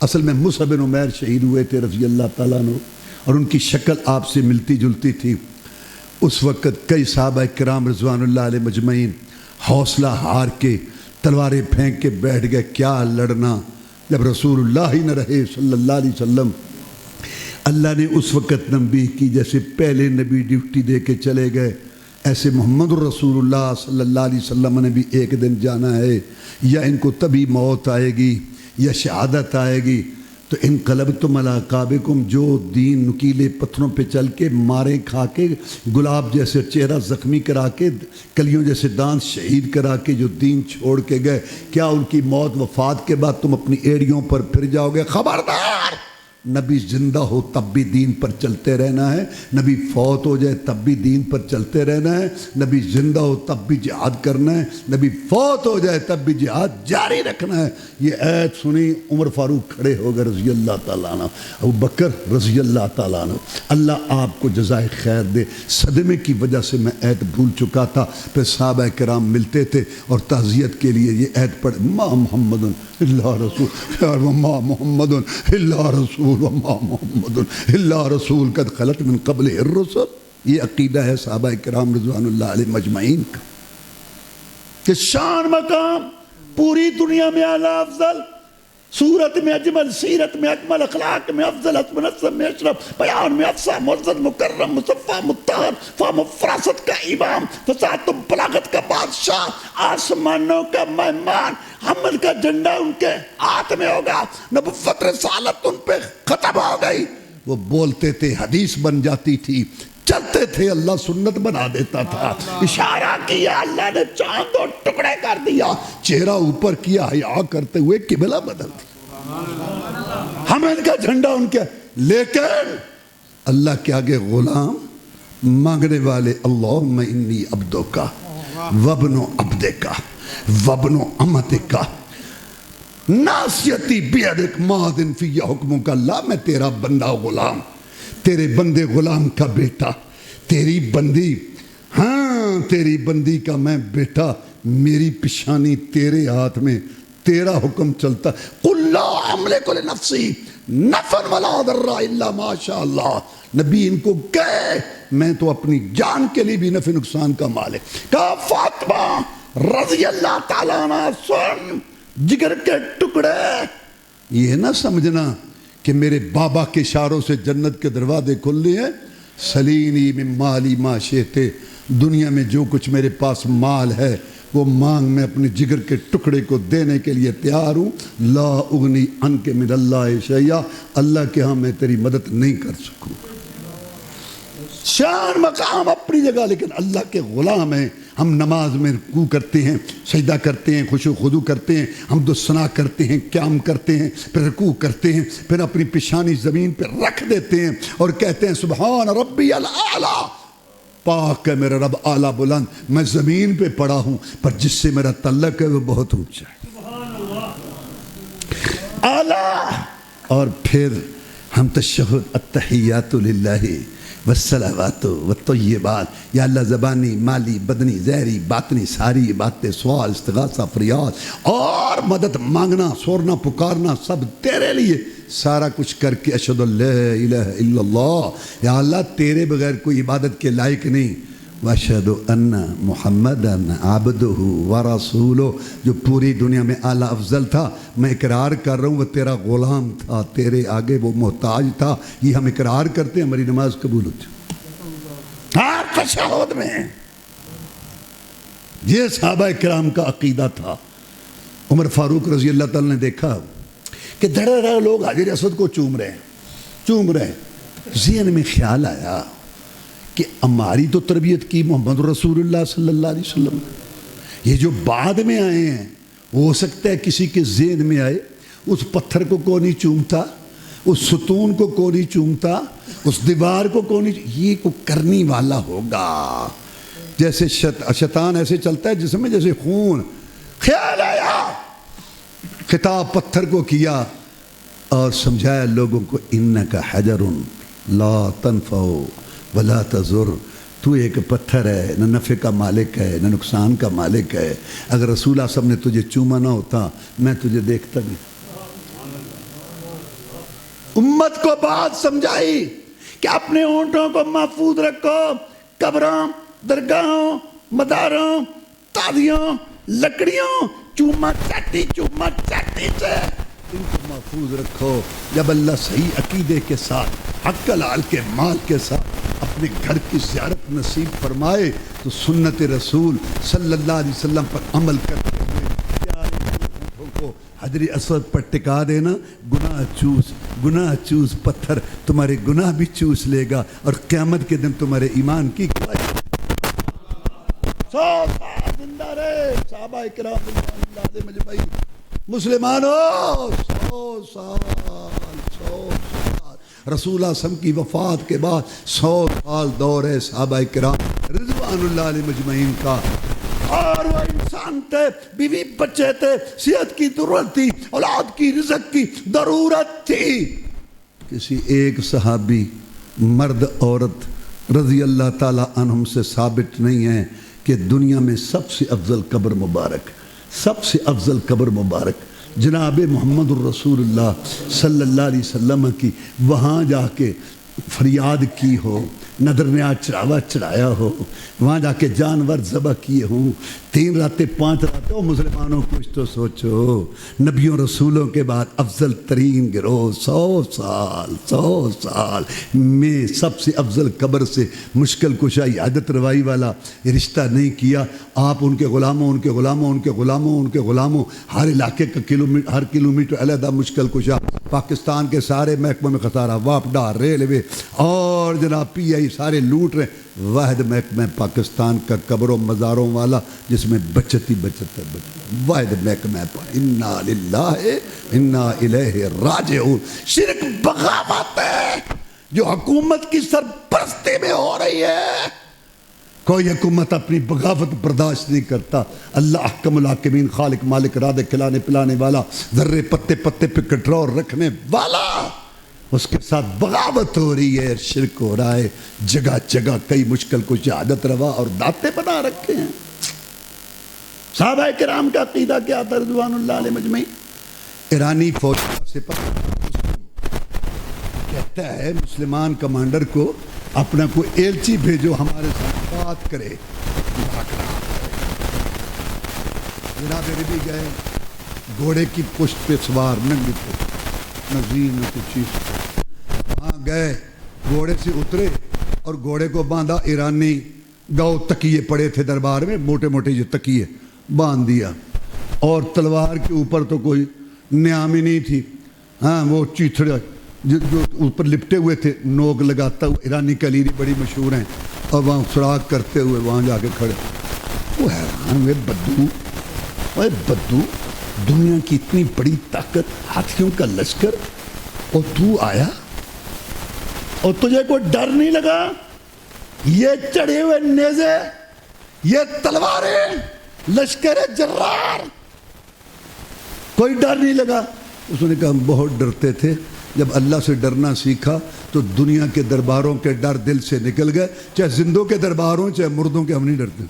Speaker 1: اصل میں مصعب بن عمیر شہید ہوئے تھے رضی اللہ تعالیٰ عنہ، اور ان کی شکل آپ سے ملتی جلتی تھی. اس وقت کئی صحابہ کرام رضوان اللہ علیہ مجمعین حوصلہ ہار کے تلواریں پھینک کے بیٹھ گئے. کیا لڑنا جب رسول اللہ ہی نہ رہے صلی اللہ علیہ وسلم. اللہ نے اس وقت تنبیہ کی جیسے پہلے نبی ڈیوٹی دے کے چلے گئے، ایسے محمد الرسول اللہ صلی اللہ علیہ وسلم نے بھی ایک دن جانا ہے، یا ان کو تبھی موت آئے گی یا شہادت آئے گی. تو انقلبتم علی اعقابکم، جو دین نکیلے پتھروں پہ چل کے مارے کھا کے گلاب جیسے چہرہ زخمی کرا کے کلیوں جیسے دانت شہید کرا کے جو دین چھوڑ کے گئے، کیا ان کی موت وفات کے بعد تم اپنی ایڑیوں پر پھر جاؤ گے؟ خبردار، نبی زندہ ہو تب بھی دین پر چلتے رہنا ہے، نبی فوت ہو جائے تب بھی دین پر چلتے رہنا ہے، نبی زندہ ہو تب بھی جہاد کرنا ہے، نبی فوت ہو جائے تب بھی جہاد جاری رکھنا ہے. یہ آیت سنی عمر فاروق کھڑے ہو گئے رضی اللہ تعالیٰ عنہ، ابوبکر رضی اللہ تعالیٰ عنہ. اللہ آپ کو جزائے خیر دے. صدمے کی وجہ سے میں آیت بھول چکا تھا. پھر صحابہ کرام ملتے تھے اور تعزیت کے لیے یہ آیت پڑھ ما محمد الا رسول وما محمد الا رسول وما محمد الا رسول قد خلت من قبلہ الرسل. یہ عقیدہ ہے صحابہ کرام رضوان اللہ علیہ مجمعین کا کہ شان مقام پوری دنیا میں اعلیٰ افضل، صورت میں اجمل، سیرت میں اکمل، اخلاق میں افضل، حسب نسب میں اشرف، بیان میں افصح، معزز مکرم، مصفہ مطہر، فہم و فراست کا امام، فصاحت و بلاغت کا بادشاہ، آسمانوں کا مہمان، حمل کا جھنڈا ان کے ہاتھ میں ہوگا، نبوت رسالت ان پہ ختم ہو گئی. وہ بولتے تھے حدیث بن جاتی تھی، چلتے تھے اللہ سنت بنا دیتا تھا. اشارہ کیا اللہ نے چاند اور ٹکڑے کر دیا، چہرہ اوپر کیا حیا کرتے ہوئے قبلہ بدل دیا. ہمیں کا جھنڈا ان کے، لیکن اللہ کے آگے غلام مانگنے والے اللہم انی عبدک وابن عبدک وابن امتک ناصیتی بیدک ماضٍ فی حکمک. اللہ میں تیرا بندہ غلام، تیرے بندے غلام کا بیٹا، تیری بندی، ہاں تیری بندی کا میں بیٹا، میری پیشانی تیرے ہاتھ میں، تیرا حکم چلتا. قل لا املک لنفسی نفعا ولا ضرا الا ما شاء اللہ. نبی ان کو کہے میں تو اپنی جان کے لیے بھی نفع نقصان کا مالک. کہا فاطمہ رضی اللہ تعالیٰ عنہ سن جگر کے ٹکڑے، یہ نہ سمجھنا کہ میرے بابا کے اشاروں سے جنت کے دروازے کھل لیے ہیں. سلینی من مالی ما شئت، دنیا میں جو کچھ میرے پاس مال ہے وہ مانگ، میں اپنے جگر کے ٹکڑے کو دینے کے لیے تیار ہوں. لا اغنی عنک من اللہ شیئا، اللہ کے ہاں میں تیری مدد نہیں کر سکوں. شان مقام اپنی جگہ، لیکن اللہ کے غلام ہیں. ہم نماز میں رکوع کرتے ہیں، سجدہ کرتے ہیں، خشوع و خضوع کرتے ہیں، حمد و ثنا کرتے ہیں، قیام کرتے ہیں، پھر رکوع کرتے ہیں، پھر اپنی پیشانی زمین پہ رکھ دیتے ہیں اور کہتے ہیں سبحان ربی الاعلیٰ، پاک ہے میرا رب اعلیٰ بلند. میں زمین پہ پڑا ہوں پر جس سے میرا تعلق ہے وہ بہت اونچا ہے، اعلیٰ. اور پھر ہم تشہد التحیات للہ والصلوات والطیبات، یا اللہ زبانی، مالی، بدنی، ظاہری، باطنی ساری باتیں، سوال، استغاثہ، فریاد اور مدد مانگنا، سورنا، پکارنا سب تیرے لیے، سارا کچھ کر کے اشہد ان لا الہ الا اللہ، یا اللہ تیرے بغیر کوئی عبادت کے لائق نہیں، واشہد ان محمدًا عبدہ ورسولہ، جو پوری دنیا میں اعلیٰ افضل تھا، میں اقرار کر رہا ہوں وہ تیرا غلام تھا، تیرے آگے وہ محتاج تھا، یہ ہم اقرار کرتے ہیں، ہماری نماز قبول ہوتی ہر تشہد میں۔ یہ صحابہ کرام کا عقیدہ تھا۔ عمر فاروق رضی اللہ تعالیٰ نے دیکھا کہ دھڑے دھڑے لوگ حجر اسود کو چوم رہے ہیں، ذہن میں خیال آیا کہ ہماری تو تربیت کی محمد رسول اللہ صلی اللہ علیہ وسلم، یہ جو بعد میں آئے ہیں ہو سکتا ہے کسی کے ذہن میں آئے اس پتھر کو کون نہیں چومتا، اس ستون کو کون نہیں چومتا، اس دیوار کو کون نہیں، یہ کو کرنے والا ہوگا۔ جیسے شیطان ایسے چلتا ہے جس میں جیسے خون، خیال آیا، خطاب پتھر کو کیا اور سمجھایا لوگوں کو انک حجر لا تنفع ولا تضر، تو ایک پتھر ہے، نہ نفع کا مالک ہے نہ نقصان کا مالک ہے، اگر رسول اللہ صلی اللہ علیہ وسلم نے تجھے چوما نہ ہوتا میں تجھے دیکھتا نہیں۔ امت کو بات سمجھائی کہ اپنے ہونٹوں کو محفوظ رکھو، قبروں، درگاہوں، مداروں، تازیوں، لکڑیوں، چوما چاٹی سے ان کو محفوظ رکھو۔ جب اللہ صحیح عقیدے کے ساتھ، حق حلال کے مال کے ساتھ اپنے گھر کی زیارت نصیب فرمائے تو سنت رسول صلی اللہ علیہ وسلم پر عمل کرتے ہوئے پیارے ہونٹوں کو حجر اسود پر ٹکا دینا، گناہ چوس پتھر تمہارے گناہ بھی چوس لے گا اور قیامت کے دن تمہارے ایمان کی گواہی۔ 100 سال زندہ رہے صحابہ کرام رضوان اللہ علیہم اجمعین، مسلمانوں 100 سال رسول اللہ صلی اللہ علیہ وسلم کی وفات کے بعد 100 سال دور ہے صحابہ کرام رضوان اللہ علیہم اجمعین کا، اور وہ انسان تھے، بیوی بچے تھے، صحت کی ضرورت تھی، اولاد کی رزق کی ضرورت تھی۔ کسی ایک صحابی مرد عورت رضی اللہ تعالیٰ عنہم سے ثابت نہیں ہے کہ دنیا میں سب سے افضل قبر مبارک جناب محمد الرسول اللہ صلی اللہ علیہ وسلم کی، وہاں جا کے فریاد کی ہو، نظر نیاز چڑھاوا چڑھایا ہو، وہاں جا کے جانور ذبح کیے ہوں، 3 راتیں 5 راتیں، مسلمانوں کچھ تو سوچو، نبیوں رسولوں کے بعد افضل ترین گروہ 100 سال میں سب سے افضل قبر سے مشکل کشا عادت روائی والا رشتہ نہیں کیا۔ آپ ان کے غلاموں ہر علاقے کا ہر کلومیٹر علیحدہ مشکل کشا، پاکستان کے سارے محکموں میں خسارہ، واپڈا، ریلوے اور جناب پی آئی سارے لوٹ رہے، واحد محکمہ پاکستان کا قبروں مزاروں والا جس میں بچت ہی بچت ہے، واحد محکمہ ہے۔ انا للہ انا الیہ راجعون۔ شرک بغاوت ہے جو حکومت کی سرپرستی میں ہو رہی ہے، کوئی حکومت اپنی بغاوت برداشت نہیں کرتا۔ اللہ احکم الحاکمین، خالق مالک رازق کھلانے پلانے والا، ذرے پتے پتے پہ کنٹرول رکھنے والا، اس کے ساتھ بغاوت ہو رہی ہے، شرک ہو رہا ہے، جگہ جگہ کئی مشکل کو شہادت روا اور داتے بنا رکھے ہیں۔ صحابہ کرام کا عقیدہ کیا تھا رضوان اللہ علیہ مجمعین؟ ایرانی فوج کا سپاہ کہتا ہے مسلمان کمانڈر کو اپنا کوئی ایلچی بھیجو ہمارے ساتھ بات کرے۔ جناب عربی گئے، گھوڑے کی پشت پہ سوار، ننگی پشت، نظیر نہ کچھ چیز، وہاں گئے، گھوڑے سے اترے اور گھوڑے کو باندھا۔ ایرانی گاؤں تکیے پڑے تھے دربار میں، موٹے موٹے جو تکیے باندھ دیا، اور تلوار کے اوپر تو کوئی نیام ہی نہیں تھی، ہاں وہ چیتھڑا جو اوپر لپٹے ہوئے تھے، نوک لگاتا ہوا۔ ایرانی کلیری بڑی مشہور ہیں، اور وہاں سراغ کرتے ہوئے وہاں جا کے کھڑے، وہ حیران ہوئے، بدو دنیا کی اتنی بڑی طاقت، ہاتھیوں کا لشکر، اور تو آیا اور تجھے کوئی ڈر نہیں لگا؟ یہ چڑھے ہوئے نیزے، یہ تلواریں، لشکر جرار، کوئی ڈر نہیں لگا؟ اس نے کہا ہم بہت ڈرتے تھے، جب اللہ سے ڈرنا سیکھا تو دنیا کے درباروں کے ڈر دل سے نکل گئے، چاہے زندوں کے درباروں چاہے مردوں کے، ہم نہیں ڈرتے،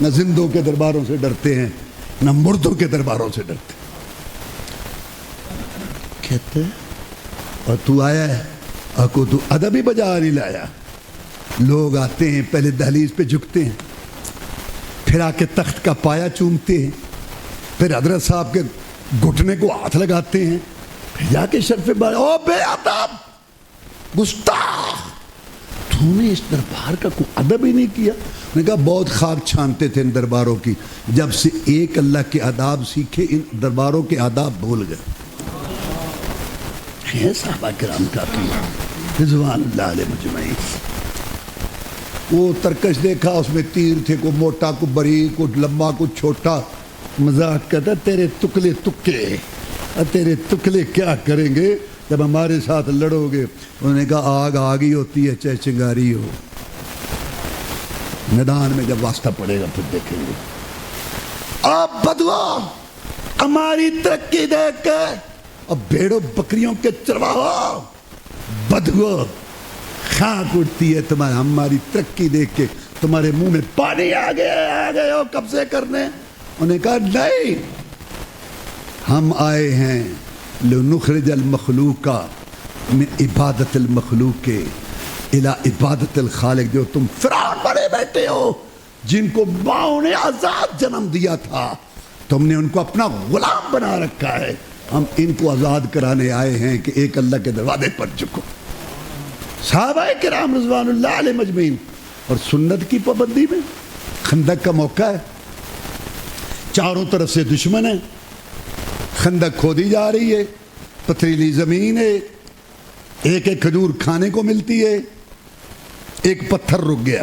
Speaker 1: نہ زندوں کے درباروں سے ڈرتے ہیں نہ مردوں کے درباروں سے ڈرتے۔ کہتے اور تو آیا ہے اور کو تو ادب ہی بجا نہیں لایا۔ لوگ آتے ہیں پہلے دہلیز پہ جھکتے ہیں، پھر آ کے تخت کا پایا چومتے ہیں، پھر حضرت صاحب کے گھٹنے کو ہاتھ لگاتے ہیں، پھر جا کے شرف بار او بے ادب گستاخ، تو نے اس دربار کا کوئی ادب ہی نہیں کیا۔ میں نے کہا بہت خاک چھانتے تھے ان درباروں کی، جب سے ایک اللہ کے آداب سیکھے ان درباروں کے آداب بھول گئے۔ ہے صحابہ کرام کا رضوان اللہ علیہ مجمعین۔ وہ ترکش دیکھا، اس میں تیر تھے، کو موٹا کو باریک، کو لمبا کو چھوٹا، مذاق کہتا تیرے تکلے تکے، تیرے تکلے کیا کریں گے جب ہمارے ساتھ لڑو گے۔ انہوں نے کہا آگ آگ ہی ہوتی ہے چاہے چنگاری ہو، میدان میں جب واسطہ پڑے گا پھر دیکھیں گے۔ آپ بدوا ہماری ترقی دیکھ کے، اب بھیڑوں بکریوں کے چرواہا بدوا خاک اٹھتی ہے تمہارے، ہماری ترقی دیکھ کے تمہارے منہ میں پانی آ گئے ہو قبضے کرنے۔ انہوں نے کہا نہیں، ہم آئے ہیں لنخرج المخلوق من عبادت المخلوق الى عبادت الخالق۔ جو تم فرعون بڑے بیٹھے ہو، جن کو ماؤں نے آزاد جنم دیا تھا، تم نے ان کو اپنا غلام بنا رکھا ہے، ہم ان کو آزاد کرانے آئے ہیں کہ ایک اللہ کے دروازے پر جھکو۔ صحابہ کرام رضوان اللہ علیہ مجمعین، اور سنت کی پابندی میں خندق کا موقع ہے، چاروں طرف سے دشمن ہے، خندق کھودی جا رہی ہے، پتھریلی زمین ہے، ایک ایک کھجور کھانے کو ملتی ہے، ایک پتھر رک گیا۔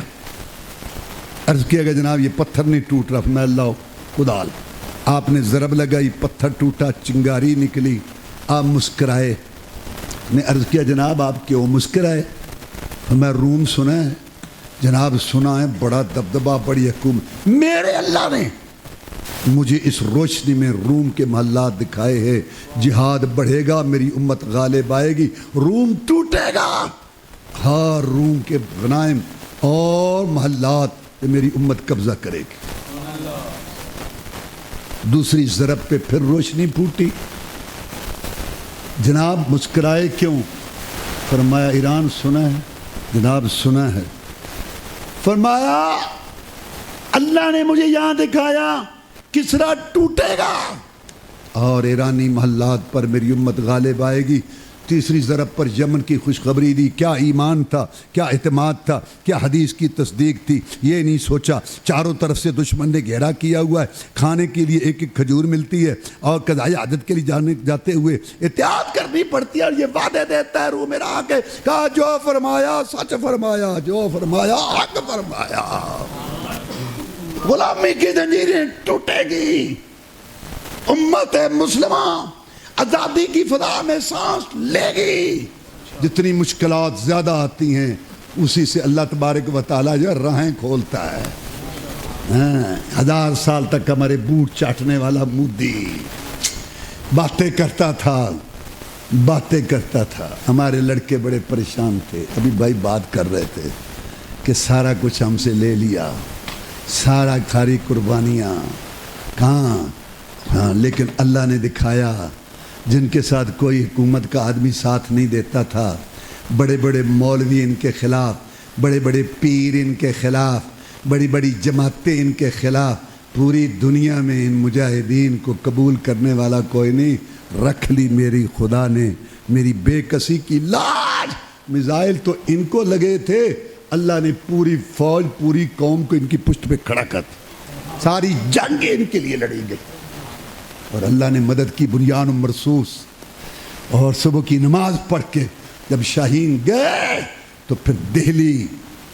Speaker 1: عرض کیا کہ جناب یہ پتھر نہیں ٹوٹ رہا، میں اللہ کدال، آپ نے ضرب لگائی، پتھر ٹوٹا، چنگاری نکلی، آپ مسکرائے۔ میں عرض کیا جناب آپ کیوں مسکرائے؟ میں روم سنا ہے جناب، سنا ہے بڑا دبدبہ، بڑی حکومت، میرے اللہ نے مجھے اس روشنی میں روم کے محلات دکھائے ہیں، جہاد بڑھے گا، میری امت غالب آئے گی، روم ٹوٹے گا، ہر روم کے غنائم اور محلات میری امت قبضہ کرے گی۔ دوسری ضرب پہ پھر روشنی پھوٹی، جناب مسکرائے کیوں؟ فرمایا ایران سنا ہے جناب، سنا ہے۔ فرمایا اللہ نے مجھے یہاں دکھایا کسرا ٹوٹے گا اور ایرانی محلات پر میری امت غالب آئے گی۔ تیسری ضرب پر یمن کی خوشخبری دی، کیا ایمان تھا، کیا اعتماد تھا، کیا حدیث کی تصدیق تھی، یہ نہیں سوچا۔ چاروں طرف سے دشمن نے گھیرا کیا ہوا ہے، کھانے کے لیے ایک ایک کھجور ملتی ہے، اور قضائے عادت کے لیے جاتے ہوئے احتیاط کرنی پڑتی ہے، اور یہ وعدے دیتا ہے روح میرا آ کے، کہا جو فرمایا سچ فرمایا، جو فرمایا حق فرمایا، غلامی کی زنجیریں ٹوٹے گی، امت مسلمہ آزادی کی فضا میں سانس لے گی۔ جتنی مشکلات زیادہ آتی ہیں اسی سے اللہ تبارک و تعالیٰ جو راہیں کھولتا ہے۔ 1000 سال تک ہمارے بوٹ چاٹنے والا مودی باتیں کرتا تھا، ہمارے لڑکے بڑے پریشان تھے، ابھی بھائی بات کر رہے تھے کہ سارا کچھ ہم سے لے لیا، سارا کھاری قربانیاں کہاں، ہاں لیکن اللہ نے دکھایا جن کے ساتھ کوئی حکومت کا آدمی ساتھ نہیں دیتا تھا، بڑے بڑے مولوی ان کے خلاف، بڑے بڑے پیر ان کے خلاف، بڑی بڑی جماعتیں ان کے خلاف، پوری دنیا میں ان مجاہدین کو قبول کرنے والا کوئی نہیں، رکھ لی میری خدا نے میری بے کسی کی لاج۔ میزائل تو ان کو لگے تھے، اللہ نے پوری فوج پوری قوم کو ان کی پشت پہ کھڑا کر دیا، ساری جنگیں ان کے لیے لڑی گئی، اور اللہ نے مدد کی بنیان مرصوص۔ اور صبح کی نماز پڑھ کے جب شاہین گئے تو پھر دہلی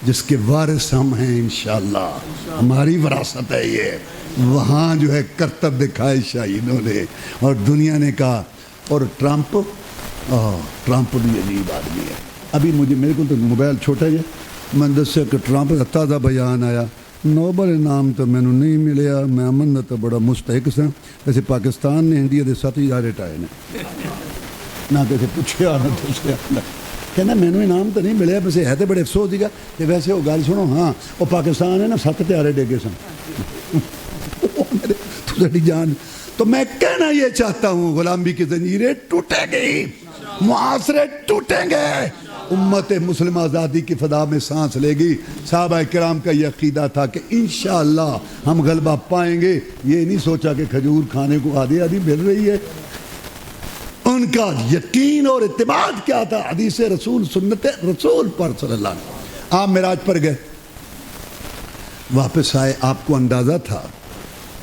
Speaker 1: جس کے وارث ہم ہیں انشاءاللہ، ہماری وراثت ہے یہ، وہاں جو ہے کرتب دکھائے شاہینوں نے، اور دنیا نے کہا۔ اور ٹرمپ بھی عجیب آدمی ہے۔ ابھی میرے کو تو موبائل چھوٹا ہے، میں دسیا کہ ٹرمپ کا تازہ بیان آیا، نوبل انعام تو مینوں نہیں ملیا، میں امن تو بڑا مستحق سا، ویسے پاکستان نے انڈیا دے 7000 ہٹائے نے، نہ کسی پوچھے اور نہ دوسرے کہنا مینوں انعام تو نہیں ملیا، ویسے ہے تو بڑے افسوس دیگا کہ ویسے وہ گل سنو ہاں وہ پاکستان ہے نا 7 پیارے ڈگے سن تھوڑی جان. تو میں کہنا یہ چاہتا ہوں غلامی کی زنجیریں ٹوٹیں گی، معاشرے ٹوٹیں گے، امت مسلمہ آزادی کی فضا میں سانس لے گی. صحابہ کرام کا یہ عقیدہ تھا کہ انشاءاللہ ہم غلبہ پائیں گے. یہ نہیں سوچا کہ کھجور کھانے کو آدھی آدھی مل رہی ہے. ان کا یقین اور اعتماد کیا تھا؟ حدیث رسول، سنت رسول پر صلی اللہ علیہ وسلم. آپ معراج پر گئے، واپس آئے، آپ کو اندازہ تھا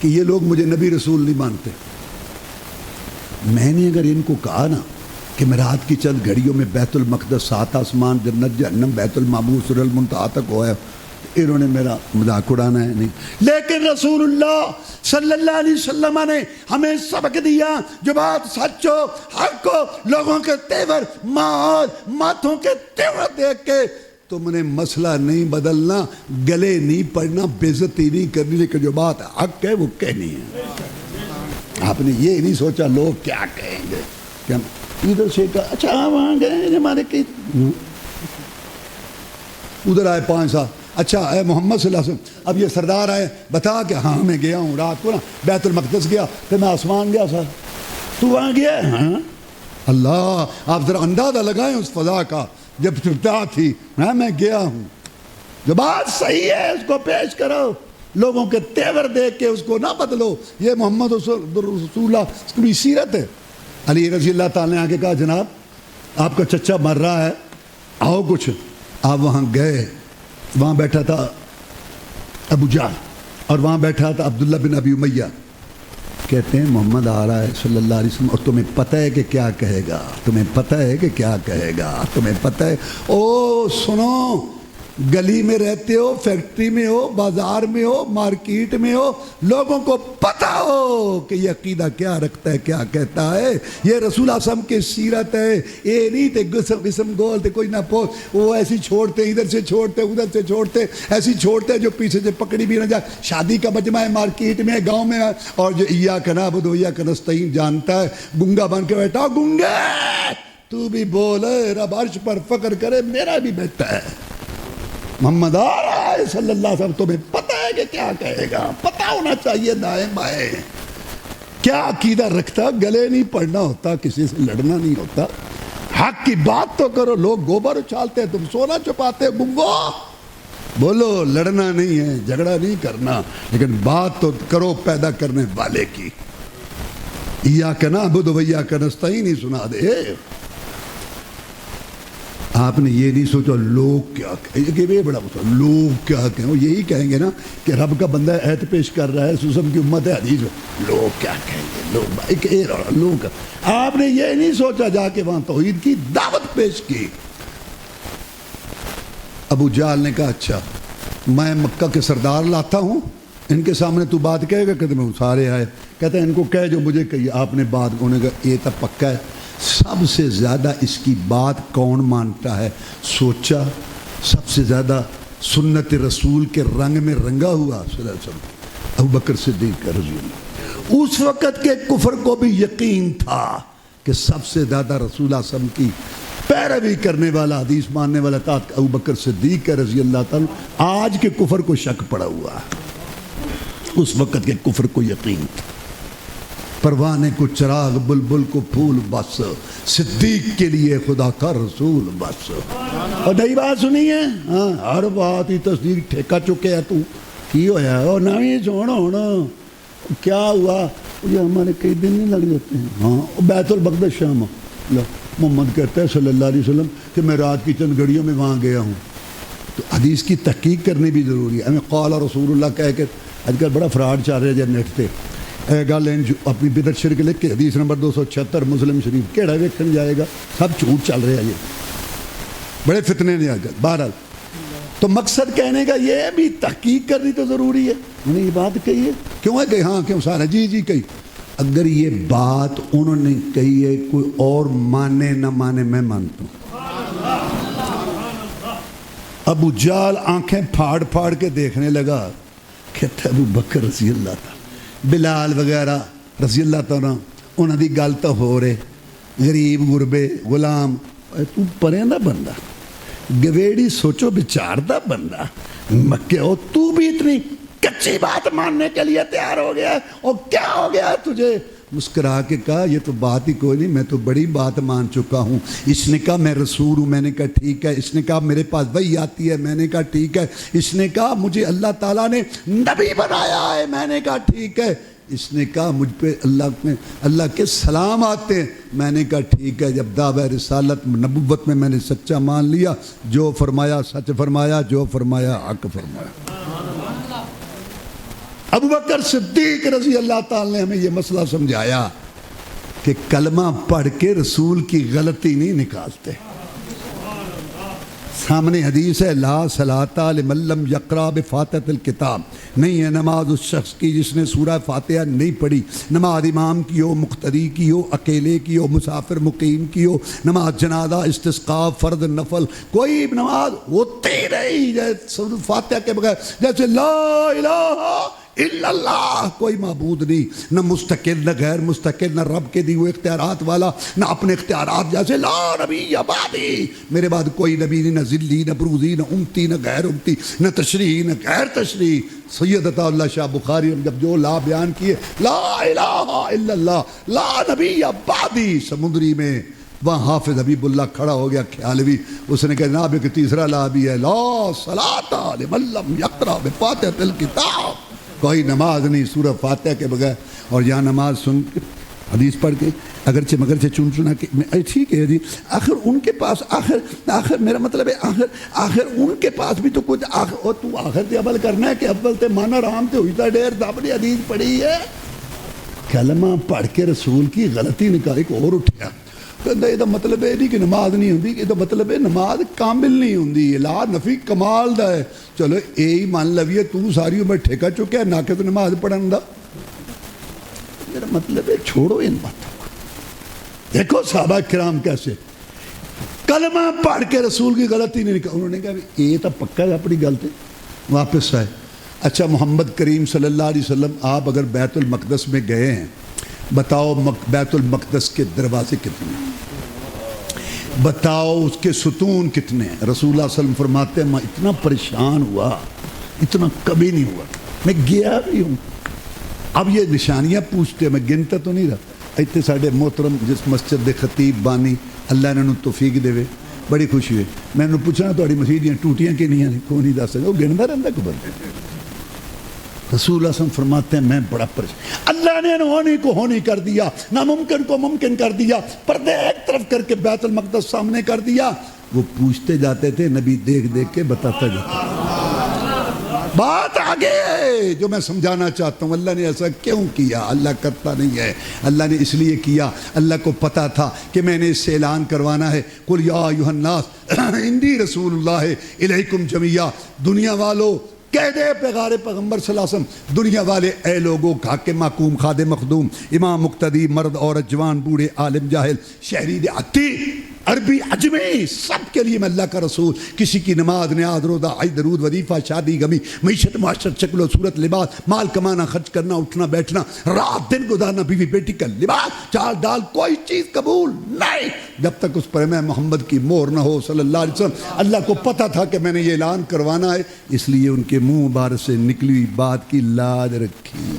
Speaker 1: کہ یہ لوگ مجھے نبی رسول نہیں مانتے. میں نے اگر ان کو کہا نا کہ معراج کی چند گھڑیوں میں بیت المقدس، 7 آسمان، جنت، جہنم، بیت المعمور، سدرۃ المنتہا تک ہوا ہے، انہوں نے میرا مذاق اڑانا ہے نہیں. لیکن رسول اللہ صلی اللہ علیہ وسلم نے ہمیں سبق دیا، جو بات سچ ہو، حق ہو، لوگوں کے تیور، ماحول، ماتھوں کے تیور دیکھ کے تم نے مسئلہ نہیں بدلنا، گلے نہیں پڑنا، بےزتی نہیں کرنی، لیکن جو بات حق ہے وہ کہنی ہے. آپ نے یہ نہیں سوچا لوگ کیا کہیں گے، کہ ادھر سے کہا اچھا وہاں گئے ہمارے کئی ادھر آئے 5 سال، اچھا اے محمد صلی اللہ علیہ وسلم اب یہ سردار آئے، بتا کہ ہاں میں گیا ہوں رات کو نا بیت المقدس گیا، پھر میں آسمان گیا سر، تو وہاں گیا؟ ہاں. اللہ آپ ذرا اندازہ لگائیں اس فضا کا جب ابتدا تھی. میں گیا ہوں. جو بات صحیح ہے اس کو پیش کرو، لوگوں کے تیور دیکھ کے اس کو نہ بدلو. یہ محمد رسول اللہ اس کی سیرت ہے. علی رضی اللہ تعالیٰ نے آگے کہا جناب آپ کا چچا مر رہا ہے، آؤ کچھ. آپ وہاں گئے، وہاں بیٹھا تھا ابو جہل اور وہاں بیٹھا تھا عبداللہ بن ابی امیہ. کہتے ہیں محمد آ رہا ہے صلی اللہ علیہ وسلم اور تمہیں پتہ ہے کہ کیا کہے گا، تمہیں پتہ ہے کہ کیا کہے گا، تمہیں پتہ ہے. او سنو، گلی میں رہتے ہو، فیکٹری میں ہو، بازار میں ہو، مارکیٹ میں ہو، لوگوں کو پتہ ہو کہ یہ عقیدہ کیا رکھتا ہے، کیا کہتا ہے. یہ رسول اعظم کی سیرت ہے. یہ نہیں تے قسم گول تے کوئی نہ پوچھ، وہ ایسی چھوڑتے، ادھر سے چھوڑتے، ادھر سے چھوڑتے، ایسی چھوڑتے جو پیچھے سے پکڑی بھی نہ جائے. شادی کا مجمع ہے، مارکیٹ میں، گاؤں میں، اور جو ایاک نعبد و ایاک نستعین جانتا ہے گنگا بن کے بیٹھا. گنگے تو بھی بول، رب عرش پر فخر کرے میرا بھی بیٹا ہے. محمد آ رہا ہے صلی اللہ علیہ وسلم، تمہیں پتہ ہے کہ کیا کہے گا، پتہ ہونا چاہیے دائیں بائیں کیا عقیدہ رکھتا. گلے نہیں پڑنا ہوتا، کسی سے لڑنا نہیں ہوتا، حق کی بات تو کرو. لوگ گوبر اچھالتے، تم سونا چھپاتے. گنگو بولو، لڑنا نہیں ہے، جھگڑا نہیں کرنا، لیکن بات تو کرو پیدا کرنے والے کی. ایاک نعبد و ایاک نستعین ہی سنا دے. آپ نے یہ نہیں سوچا لوگ کیا کہیں گے. بڑا لوگ کیا کہیں، وہ یہی کہیں گے نا کہ رب کا بندہ عہد پیش کر رہا ہے، سوسم کی امت ہے حدیث، لوگ کیا کہیں گے، لوگ. آپ نے یہ نہیں سوچا، جا کے وہاں توحید کی دعوت پیش کی. ابو جہل نے کہا اچھا میں مکہ کے سردار لاتا ہوں، ان کے سامنے تو بات کہے گا. کہتے میں سارے آئے، کہتے ہیں ان کو کہہ جو مجھے کہیے. آپ نے بات انہوں نے کہا یہ تو پکا ہے. سب سے زیادہ اس کی بات کون مانتا ہے؟ سوچا سب سے زیادہ سنت رسول کے رنگ میں رنگا ہوا صلی اللہ علیہ وسلم ابو بکر صدیق رضی اللہ. اس وقت کے کفر کو بھی یقین تھا کہ سب سے زیادہ رسول اللہ صلی اللہ علیہ وسلم کی پیروی کرنے والا، حدیث ماننے والا تھا ابو بکر صدیق رضی اللہ تعالیٰ. آج کے کفر کو شک پڑا ہوا ہے، اس وقت کے کفر کو یقین تھا. پروانے کو چراغ، بلبل کو پھول، بس صدیق کے لیے خدا کا رسول بس. اور نئی بات سنی ہے، ہاں ہر بات ہی تصدیق ٹھیکا چکے ہے. تو کی ہویا ہے اور نہ ہی سونا ہونا کیا ہوا. یہ ہمارے کئی دن نہیں لگ جاتے ہیں. ہاں بیت المقدس شام. محمد کہتا ہے صلی اللہ علیہ وسلم کہ میں رات کی چند گھڑیوں میں وہاں گیا ہوں. تو حدیث کی تحقیق کرنی بھی ضروری ہے. ہمیں قال رسول اللہ کہہ کے آج کل بڑا فراڈ چل رہا ہے جب نیٹ پہ گل اپنی بدعت شرک لکھ کے حدیث نمبر 276 مسلم شریف کیڑا ویکھن جائے گا. سب جھوٹ چل رہا ہے، یہ بڑے فتنے نے. بہرحال تو مقصد کہنے کا یہ بھی تحقیق کرنی تو ضروری ہے. انہوں نے یہ بات کہی ہے، کیوں ہے کہ ہاں کیوں سارا جی کہی. اگر یہ بات انہوں نے کہی ہے کوئی اور مانے نہ مانے میں مانتا ہوں. ابو جہل آنکھیں پھاڑ پھاڑ کے دیکھنے لگا. کہتا ابو بکر رضی اللہ تعالیٰ، بلال وغیرہ رضی اللہ تعالیٰ انہوں دی گل تو ہو رہے، غریب غربے غلام تو پرندہ بندہ گویڑی سوچو بچار دا بندہ مکے ہو تو بھی اتنی کچی بات ماننے کے لیے تیار ہو گیا اور کیا ہو گیا تجھے؟ مسکرا کے کہا یہ تو بات ہی کوئی نہیں، میں تو بڑی بات مان چکا ہوں۔ اس نے کہا میں رسول ہوں، میں نے کہا ٹھیک ہے۔ اس نے کہا میرے پاس وحی آتی ہے، میں نے کہا ٹھیک ہے۔ اس نے کہا مجھے اللہ تعالیٰ نے نبی بنایا ہے، میں نے کہا ٹھیک ہے۔ اس نے کہا مجھ پہ اللہ کے سلام آتے ہیں، میں نے کہا ٹھیک ہے۔ جب دعویٰ رسالت نبوت میں نے سچا مان لیا، جو فرمایا سچ فرمایا، جو فرمایا حق فرمایا۔ ابو بکر صدیق رضی اللہ تعالیٰ نے ہمیں یہ مسئلہ سمجھایا کہ کلمہ پڑھ کے رسول کی غلطی نہیں نکالتے۔ سامنے حدیث ہے لا صلاۃ لمن لم یقرأ بفاتحۃ الکتاب، نہیں ہے نماز اس شخص کی جس نے سورہ فاتحہ نہیں پڑھی۔ نماز امام کی ہو، مقتدی کی ہو، اکیلے کی ہو، مسافر مقیم کی ہو، نماز جنازہ، استسقاء، فرض نفل، کوئی نماز ہوتی نہیں جیسے سورہ فاتحہ کے بغیر، جیسے لا الہ الا اللہ، کوئی معبود نہیں، نہ مستقل نہ غیر مستقل، نہ رب کے دی ہوئے اختیارات والا، نہ اپنے اختیارات جیسے لا نبی بعدی، میرے بعد کوئی نبی نہیں، نہ ذلی نہ بروزی نہ امتی نہ غیر امتی، نہ تشریح نہ غیر تشریح۔ سید عطا اللہ شاہ بخاری نے جب جو لا بیان کیے، لا الہ الا اللہ لا نبی بعدی، سمندری میں وہاں حافظ حبیب اللہ کھڑا ہو گیا خیالوی، اس نے کہا جناب کہ تیسرا لا بھی ہے لا صلاۃ لمن لم یقرأ بفاتحۃ الکتاب، کوئی نماز نہیں سورہ فاتحہ کے بغیر۔ اور یہاں نماز سن کے حدیث پڑھ کے اگرچہ چن چنا کہ ٹھیک ہے جی، آخر ان کے پاس آخر میرا مطلب ہے آخر ان کے پاس بھی تو کچھ اور تو آخر تے عمل کرنا ہے کہ اول تے مانا رام تے ہوئی تا ڈیر دابڑی حدیث پڑھی ہے۔ کلمہ پڑھ کے رسول کی غلطی نکالی کو اور اٹھیا، کہتا یہ مطلب ہے نہیں کہ نماز نہیں ہوندی، یہ مطلب ہے نماز کامل نہیں ہوندی، لا نفی کمال دا ہے۔ چلو یہی مان لویے تو ساری عمر ٹھیکا چکے نہ کہ تو نماز پڑھن دا، میرا مطلب ہے چھوڑو ان باتوں کو۔ دیکھو صحابہ کرام کیسے کلمہ پڑھ کے رسول کی غلطی نہیں نکالی، انہوں نے کہا یہ تو پکا ہے اپنی غلطی، واپس آئے۔ اچھا محمد کریم صلی اللہ علیہ وسلم آپ اگر بیت المقدس میں گئے ہیں، بتاؤ بیت المقدس کے دروازے کتنے ہیں، بتاؤ اس کے ستون کتنے ہیں؟ رسول اللہ صلی اللہ علیہ وسلم فرماتے ہیں میں اتنا پریشان ہوا، اتنا کبھی نہیں ہوا، میں گیا بھی ہوں۔ اب یہ نشانیاں پوچھتے میں گنتا تو نہیں رہا۔ اتنے ساڑھے محترم جس مسجد دے خطیب بانی اللہ نے انہوں توفیق دے وے، بڑی خوشی ہوئی۔ میں انہوں پوچھنا تو مسیدیاں ٹوٹیاں کی نہیں ہیں، کوئی نہیں دس سکتا، وہ گنتا رہتا کو بندے۔ رسول اللہ صلی اللہ علیہ وسلم فرماتے ہیں میں بڑا پریشان، اللہ نے ہونی کو ہونی کر دیا، ناممکن کو ممکن کر دیا، پردے ایک طرف کر کے بیت المقدس سامنے کر دیا۔ وہ پوچھتے جاتے تھے، نبی دیکھ دیکھ کے بتاتا جاتا۔ بات آگے ہے جو میں سمجھانا چاہتا ہوں، اللہ نے ایسا کیوں کیا؟ اللہ کرتا نہیں ہے، اللہ نے اس لیے کیا، اللہ کو پتا تھا کہ میں نے اس سے اعلان کروانا ہے، قل یا ایھا الناس انی رسول اللہ الیکم جمیعا، دنیا والو کہہ دے پیغمبر صلی اللہ علیہ وسلم، دنیا والے اے لوگوں، حاکم محکوم خادم مخدوم، امام مقتدی، مرد عورت، جوان بوڑھے، عالم جاہل، شہری دیہاتی، عربی عجمی، سب کے لیے میں اللہ کا رسول۔ کسی کی نماز نیاز روزہ حج درود وظیفہ شادی غمی معیشت معاشرت شکل و صورت لباس مال کمانا خرچ کرنا اٹھنا بیٹھنا رات دن گزارنا بیوی بیٹی کا لباس چال ڈال کوئی چیز قبول نہیں جب تک اس پر میں محمد کی مہر نہ ہو صلی اللہ علیہ وسلم۔ اللہ کو پتہ تھا کہ میں نے یہ اعلان کروانا ہے، اس لیے ان کے منہ مبارک سے نکلی ہوئی بات کی لاج رکھی۔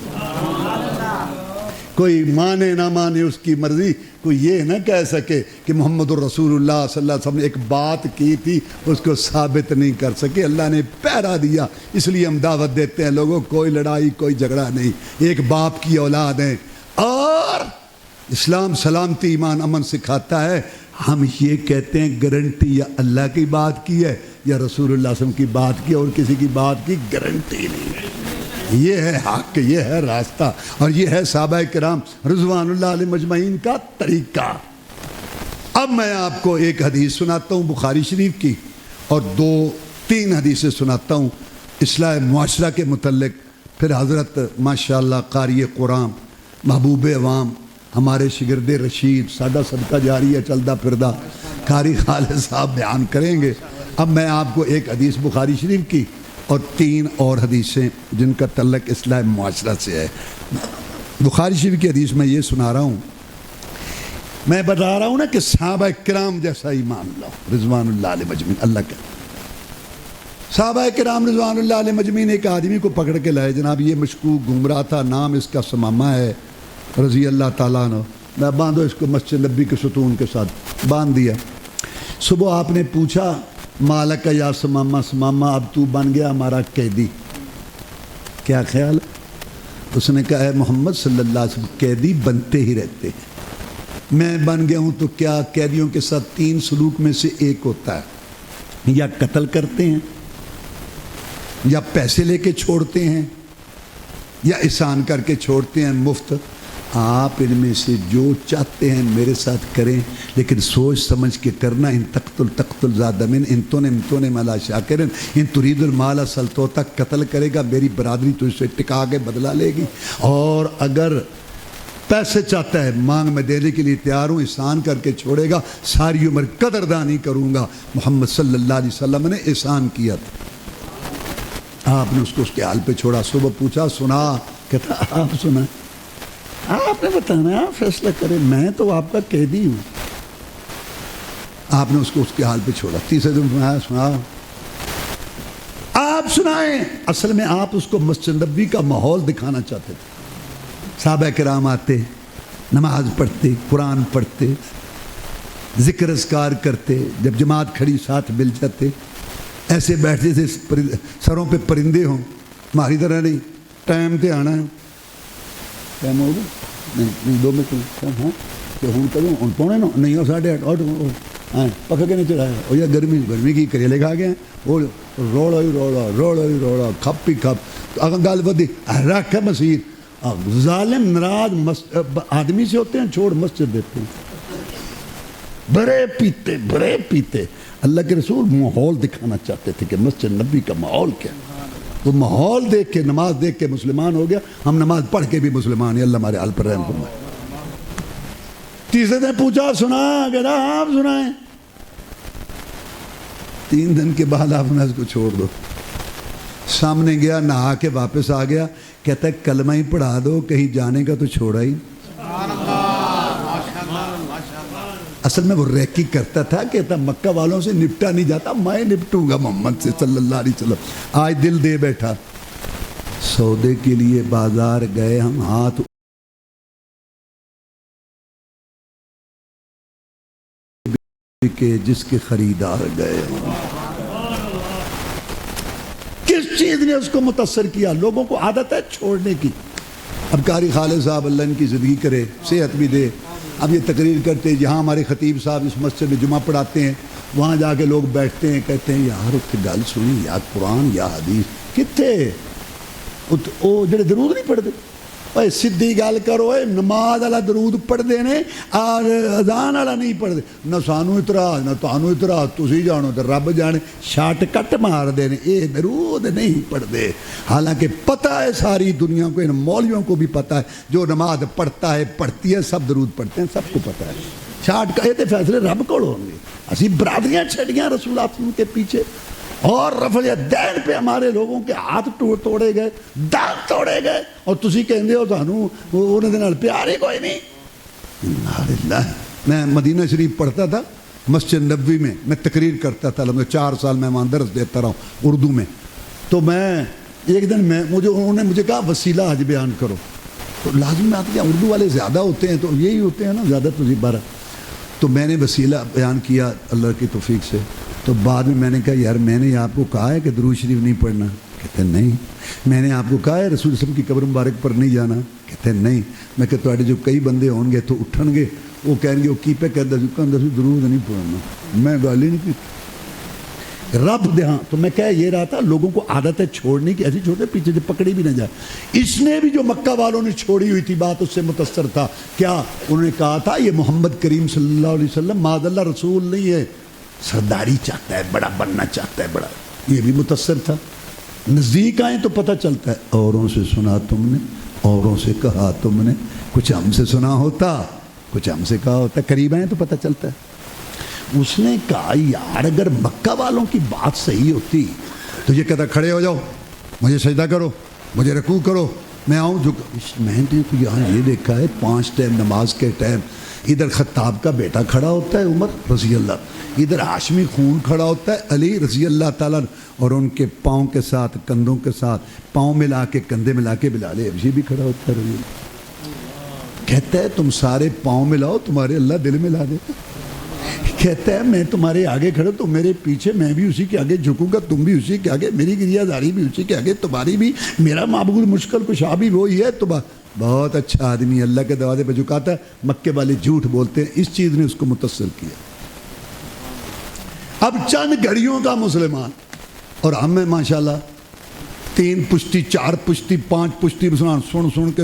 Speaker 1: کوئی مانے نہ مانے اس کی مرضی، کوئی یہ نہ کہہ سکے کہ محمد الرسول اللہ صلی اللہ علیہ وسلم نے ایک بات کی تھی اس کو ثابت نہیں کر سکے۔ اللہ نے پہرا دیا، اس لیے ہم دعوت دیتے ہیں لوگوں، کوئی لڑائی کوئی جھگڑا نہیں، ایک باپ کی اولاد ہیں اور اسلام سلامتی ایمان امن سکھاتا ہے۔ ہم یہ کہتے ہیں گارنٹی یا اللہ کی بات کی ہے یا رسول اللہ صلی اللہ علیہ وسلم کی بات کی، اور کسی کی بات کی گارنٹی نہیں ہے۔ یہ ہے حق، یہ ہے راستہ، اور یہ ہے صحابہ کرام رضوان اللہ علیہ مجمعین کا طریقہ۔ اب میں آپ کو ایک حدیث سناتا ہوں بخاری شریف کی، اور تین حدیثیں سناتا ہوں اصلاح معاشرہ کے متعلق۔ پھر حضرت ماشاءاللہ قاری قرآن محبوب عوام ہمارے شگرد رشید سادہ صدقہ جاری ہے چلدا پھردا قاری خالد صاحب بیان کریں گے۔ اب میں آپ کو ایک حدیث بخاری شریف کی اور تین اور حدیثیں جن کا تعلق اصلاح معاشرہ سے ہے۔ بخاری شریف کی حدیث میں یہ سنا رہا ہوں، میں بتا رہا ہوں نا کہ صحابہ کرام جیسا ایمان لاؤ رضوان اللہ علیہ مجمعین. اللہ کا صحابہ کرام رضوان اللہ علیہ مجمعین ایک آدمی کو پکڑ کے لائے، جناب یہ مشکوک گھوم رہا تھا، نام اس کا ثمامہ ہے رضی اللہ تعالیٰ عنہ، میں باندھو اس کو مسجد نبی کے ستون کے ساتھ باندھ دیا. صبح آپ نے پوچھا مالک یا ثمامہ، ثمامہ اب تو بن گیا ہمارا قیدی، کیا خیال ہے؟ اس نے کہا اے محمد صلی اللہ علیہ وسلم قیدی بنتے ہی رہتے ہیں، میں بن گیا ہوں تو کیا قیدیوں کے ساتھ 3 سلوک میں سے ایک ہوتا ہے، یا قتل کرتے ہیں، یا پیسے لے کے چھوڑتے ہیں، یا احسان کر کے چھوڑتے ہیں مفت. آپ ان میں سے جو چاہتے ہیں میرے ساتھ کریں، لیکن سوچ سمجھ کے کرنا. ان تقتل ذا دمن ان تو نے مالا شاکرن ان ترید المال سلطو تک قتل کرے گا میری برادری تو اسے ٹکا کے بدلا لے گی، اور اگر پیسے چاہتا ہے مانگ میں دینے کے لیے تیار ہوں، احسان کر کے چھوڑے گا ساری عمر قدردانی کروں گا. محمد صلی اللہ علیہ وسلم نے احسان کیا تھا، آپ نے اس کو اس کے حال پہ چھوڑا. صبح پوچھا سنا، کہتا آپ سنا، آپ نے بتانا، آپ فیصلہ کریں، میں تو آپ کا قیدی ہوں. آپ نے اس کو اس کے حال پہ چھوڑا. تیسرے دن سنا آپ سنائیں. اصل میں آپ اس کو مسجد نبوی کا ماحول دکھانا چاہتے تھے. صحابہ کرام آتے، نماز پڑھتے، قرآن پڑھتے، ذکر اذکار کرتے، جب جماعت کھڑی ساتھ مل جاتے، ایسے بیٹھتے تھے سروں پہ پرندے ہوں. ہماری طرح نہیں، ٹائم تے آنا ہے، ٹائم ہو گیا نہیں 2 منٹ ہاں کہ ہوں کروں ہوں پونے نو نہیں ہو 8:30 ہاں پکا کے نہیں چڑھایا ہو یا گرمی کی کریلے کھا گئے ہیں وہ روڑا کھپ ہی کھپ. اگر گل بدھی رکھ ہے مسیح ظالم ناراض آدمی سے ہوتے ہیں، چھوڑ مسجد دیتے ہیں، بڑے پیتے. اللہ کے رسول ماحول دکھانا چاہتے تھے کہ مسجد نبی کا ماحول کیا. وہ ماحول دیکھ کے، نماز دیکھ کے مسلمان ہو گیا. ہم نماز پڑھ کے بھی مسلمان ہیں، اللہ ہمارے حال پر رحم فرمائے. تیسرے دن پوچھا سنا، کہتا آپ سنائیں. 3 دن کے بعد آپ نے اس کو چھوڑ دو. سامنے گیا، نہا کے واپس آ گیا، کہتا ہے کلمہ ہی پڑھا دو، کہیں جانے کا تو چھوڑا ہی. اصل میں وہ ریکی کرتا تھا، کہتا مکہ والوں سے نپٹا نہیں جاتا، میں نپٹوں گا محمد سے صلی اللہ علیہ وسلم. آج دل دے بیٹھا. سودے کے لیے بازار گئے ہم، ہاتھ کے جس کے خریدار گئے ہوں. کس چیز نے اس کو متاثر کیا؟ لوگوں کو عادت ہے چھوڑنے کی. اب قاری خالد صاحب اللہ ان کی زندگی کرے، صحت بھی دے. اب یہ تقریر کرتے، جہاں ہمارے خطیب صاحب اس مسجد میں جمعہ پڑھاتے ہیں، وہاں جا کے لوگ بیٹھتے ہیں، کہتے ہیں یار اس کی گل سنی، یا قرآن یا حدیث کتنے وہ جڑے درود نہیں پڑھتے. اے سدھی گل کرو، اے نماز والا درود پڑھتے ہیں اور اذان والا نہیں پڑھتے. نہ سانو اعتراض نہ تانوں اعتراض، تسی جانو تو رب جانے. شارٹ کٹ مار دے نے، اے درود نہیں پڑھتے. حالانکہ پتہ ہے ساری دنیا کو، ان مولویوں کو بھی پتہ ہے، جو نماز پڑھتا ہے پڑھتی ہے سب درود پڑھتے ہیں، سب کو پتہ ہے. شارٹ کٹ یہ فیصلے رب کو ہوں گے. اسی برادریاں چھڑیاں رسول اللہ کے پیچھے، اور رفع الیدین پہ ہمارے لوگوں کے ہاتھ توڑے گئے، دانت توڑے گئے، اور تسی کہندے ہو سانوں انہاں دے نال پیار ہی کوئی نہیں. میں مدینہ شریف پڑھتا تھا، مسجد نبوی میں تقریر کرتا تھا. 4 سال میں وہاں درس دیتا رہا ہوں اردو میں. تو میں ایک دن انہوں نے مجھے کہا وسیلہ آج بیان کرو. تو لازم بات کیا، اردو والے زیادہ ہوتے ہیں تو یہی ہوتے ہیں نا، زیادہ تو 12. تو میں نے وسیلہ بیان کیا اللہ کی توفیق سے. تو بعد میں نے کہا یار میں نے آپ کو کہا ہے کہ درود شریف نہیں پڑھنا؟ کہتے نہیں. میں نے آپ کو کہا ہے رسول وسلم کی قبر مبارک پر نہیں جانا؟ کہتے نہیں. میں کہ تواڈے جو کئی بندے ہون گے تو اٹھن گے، وہ کہیں گے وہ کی پہ کہتا درود نہیں پڑھنا. میں گل ہی نہیں کی رب دے. ہاں تو میں کہہ یہ رہا تھا لوگوں کو عادت ہے چھوڑنے کی، ایسی چھوڑتے پیچھے سے پکڑی بھی نہ جائے. اس نے بھی جو مکہ والوں نے چھوڑی ہوئی تھی بات، اس سے متاثر تھا. کیا انہوں نے کہا تھا یہ محمد کریم صلی اللہ علیہ وسلم معاذ اللہ رسول نہیں ہے، سرداری چاہتا ہے، بڑا بننا چاہتا ہے، بڑا. یہ بھی متاثر تھا. نزدیک آئیں تو پتہ چلتا ہے. اوروں سے سنا تم نے، اوروں سے کہا تم نے، کچھ ہم سے سنا ہوتا، کچھ ہم سے کہا ہوتا. قریب آئیں تو پتہ چلتا ہے. اس نے کہا یار اگر مکہ والوں کی بات صحیح ہوتی تو یہ کہتا کھڑے ہو جاؤ، مجھے سجدہ کرو، مجھے رکوع کرو، میں آؤں جو. میں نے تو یہاں یہ دیکھا ہے 5 ٹائم نماز کے ٹائم ادھر خطاب کا بیٹا کھڑا ہوتا ہے عمر رضی اللہ، ادھر ہاشمی خون کھڑا ہوتا ہے علی رضی اللہ تعالیٰ، اور ان کے پاؤں کے ساتھ کندھوں کے ساتھ پاؤں ملا کے کندھے ملا کے بلال حبشی بھی کھڑا ہوتا ہے رضی اللہ۔ کہتا ہے تم سارے پاؤں ملاؤ تمہارے اللہ دل ملا دیتا۔ کہتا ہے میں تمہارے آگے کھڑا تم میرے پیچھے، میں بھی اسی کے آگے جھکوں گا، تم بھی اسی کے آگے، میری گریہ داری بھی اسی کے آگے، تمہاری بھی، میرا معبود مشکل کشا بھی وہی ہے۔ تو بہت اچھا آدمی اللہ کے دروازے پہ جھکاتا ہے، مکے والے جھوٹ بولتے ہیں، اس چیز نے اس کو متصل کیا۔ اب چند گھڑیوں کا مسلمان، اور ہمیں ماشاءاللہ 3 پشتی 4 پشتی 5 پشتی مسلمان، سن کے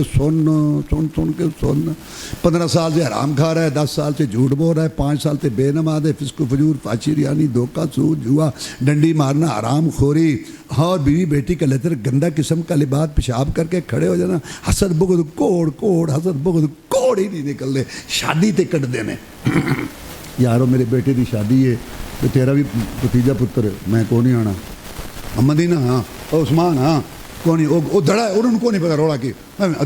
Speaker 1: 15 سال سے حرام کھا رہا ہے، 10 سال سے جھوٹ بول رہا ہے، 5 سال سے بے نماز ہے، فسق و فجور، فحاشی ریانی، دھوکہ، سود، جوا، ڈنڈی مارنا، حرام خوری، اور بیوی بیٹی کا لطر گندا قسم کا لباس پیشاب کر کے کھڑے ہو جانا، حسد بغض کوڑ حسد بغض کوڑ ہی نہیں نکل رہے، شادی تے کٹ دینے۔ یارو میرے بیٹے کی شادی ہے تو تیرا بھی بھتیجا پتر ہے، میں کو نہیں آنا، محمد ہی نا، ہاں عثمان، ہاں کو نہیں، وہ دڑا ہے، انہوں کو نہیں پتا روڑا کی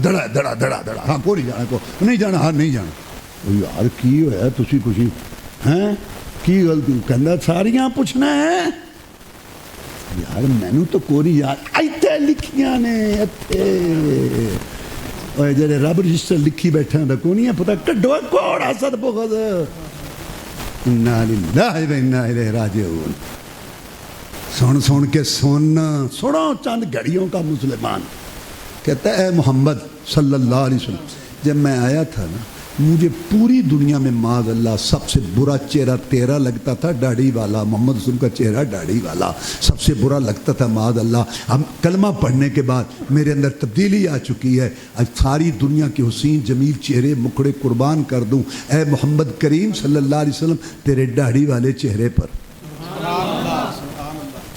Speaker 1: دڑا ہے، دڑا، ہاں کو نہیں جانا، کو نہیں جانا، ہاں نہیں جانا۔ یار کی ہویا تسی خوشی ہیں کی غلطی کہندا ساریاں پوچھنا ہے یار، مینوں تو کوری یار ایتے لکھیاں نے ایتھے، اوے جڑے رب رجسٹر لکھی بیٹھے ہیں کو نہیں پتہ، کڈو کوڑ حسد بغض، انا للہ و انا الیہ راجعون۔ سن کے سنو چند گھڑیوں کا مسلمان کہتا ہے اے محمد صلی اللہ علیہ وسلم، جب میں آیا تھا نا مجھے پوری دنیا میں معاذ اللہ سب سے برا چہرہ تیرا لگتا تھا، داڑھی والا، محمد رسول کا چہرہ داڑھی والا سب سے برا لگتا تھا معاذ اللہ۔ اب کلمہ پڑھنے کے بعد میرے اندر تبدیلی آ چکی ہے، آج ساری دنیا کے حسین جمیل چہرے مکھڑے قربان کر دوں اے محمد کریم صلی اللہ علیہ وسلم تیرے داڑھی والے چہرے پر۔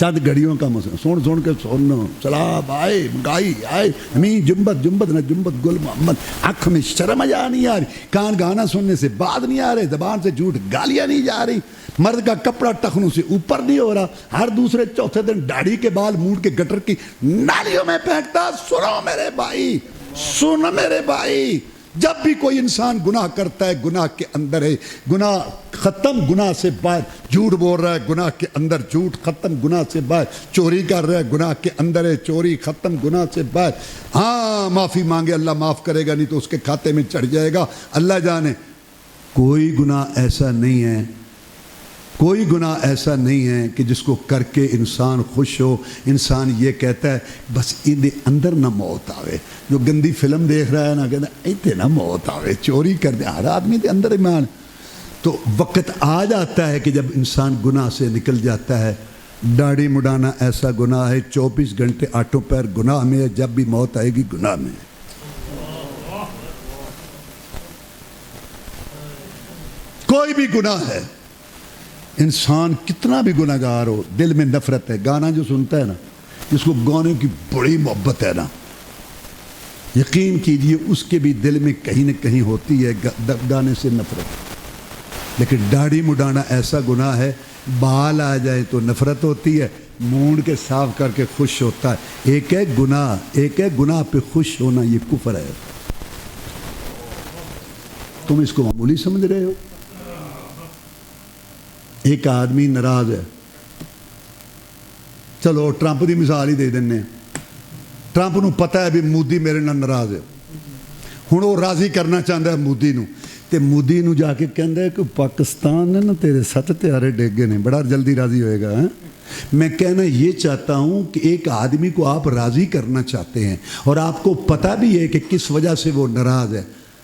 Speaker 1: چند گھڑیوں کا مسئلہ سن کے سنو، سلام آئے گائی آئے ہمیں جنبت نہ جنبت گل محمد، آنکھ میں شرم جا نہیں آ رہی، کان گانا سننے سے بات نہیں آ رہے، زبان سے جھوٹ گالیاں نہیں جا رہی، مرد کا کپڑا ٹخنوں سے اوپر نہیں ہو رہا، ہر دوسرے چوتھے دن داڑھی کے بال موڑ کے گٹر کی نالیوں میں پھینکتا۔ سنو میرے بھائی، سن میرے بھائی، جب بھی کوئی انسان گناہ کرتا ہے گناہ کے اندر ہے گناہ ختم، گناہ سے باہر جھوٹ بول رہا ہے گناہ کے اندر جھوٹ ختم، گناہ سے باہر چوری کر رہا ہے گناہ کے اندر ہے چوری ختم، گناہ سے باہر، ہاں معافی مانگے اللہ معاف کرے گا، نہیں تو اس کے کھاتے میں چڑھ جائے گا، اللہ جانے۔ کوئی گناہ ایسا نہیں ہے، کوئی گناہ ایسا نہیں ہے کہ جس کو کر کے انسان خوش ہو، انسان یہ کہتا ہے بس ان اندر نہ موت آوے، جو گندی فلم دیکھ رہا ہے نا کہتا ہے ایتے نہ موت آوے، چوری کر دے، ہر آدمی دے اندر ایمان۔ تو وقت آ جاتا ہے کہ جب انسان گناہ سے نکل جاتا ہے، داڑھی مڈانا ایسا گناہ ہے، 24 گھنٹے آٹھوں پیر گناہ میں ہے، جب بھی موت آئے گی گناہ میں ہے۔ کوئی بھی گناہ ہے، انسان کتنا بھی گناہ گار ہو، دل میں نفرت ہے، گانا جو سنتا ہے نا جس کو گانے کی بڑی محبت ہے نا، یقین کیجئے اس کے بھی دل میں کہیں نہ کہیں ہوتی ہے گانے سے نفرت، لیکن داڑھی مڈانا ایسا گناہ ہے، بال آ جائے تو نفرت ہوتی ہے، مونڈ کے صاف کر کے خوش ہوتا ہے۔ ایک ہے گناہ پہ خوش ہونا، یہ کفر ہے، تم اس کو معمولی سمجھ رہے ہو۔ ایک آدمی ناراض ہے، چلو ٹرمپ کی مثال ہی دے دینے، ٹرمپ نو پتہ ہے بھی مودی میرے نال ناراض ہے، ہوں وہ راضی کرنا چاہتا ہے مودی نو، تے مودی نو جا کے کہندا ہے کہ پاکستان نے نا تیرے 7 طیارے ڈگے نے، بڑا جلدی راضی ہوئے گا۔ میں کہنا یہ چاہتا ہوں کہ ایک آدمی کو آپ راضی کرنا چاہتے ہیں اور آپ کو پتہ بھی ہے کہ کس وجہ سے وہ ناراض ہے،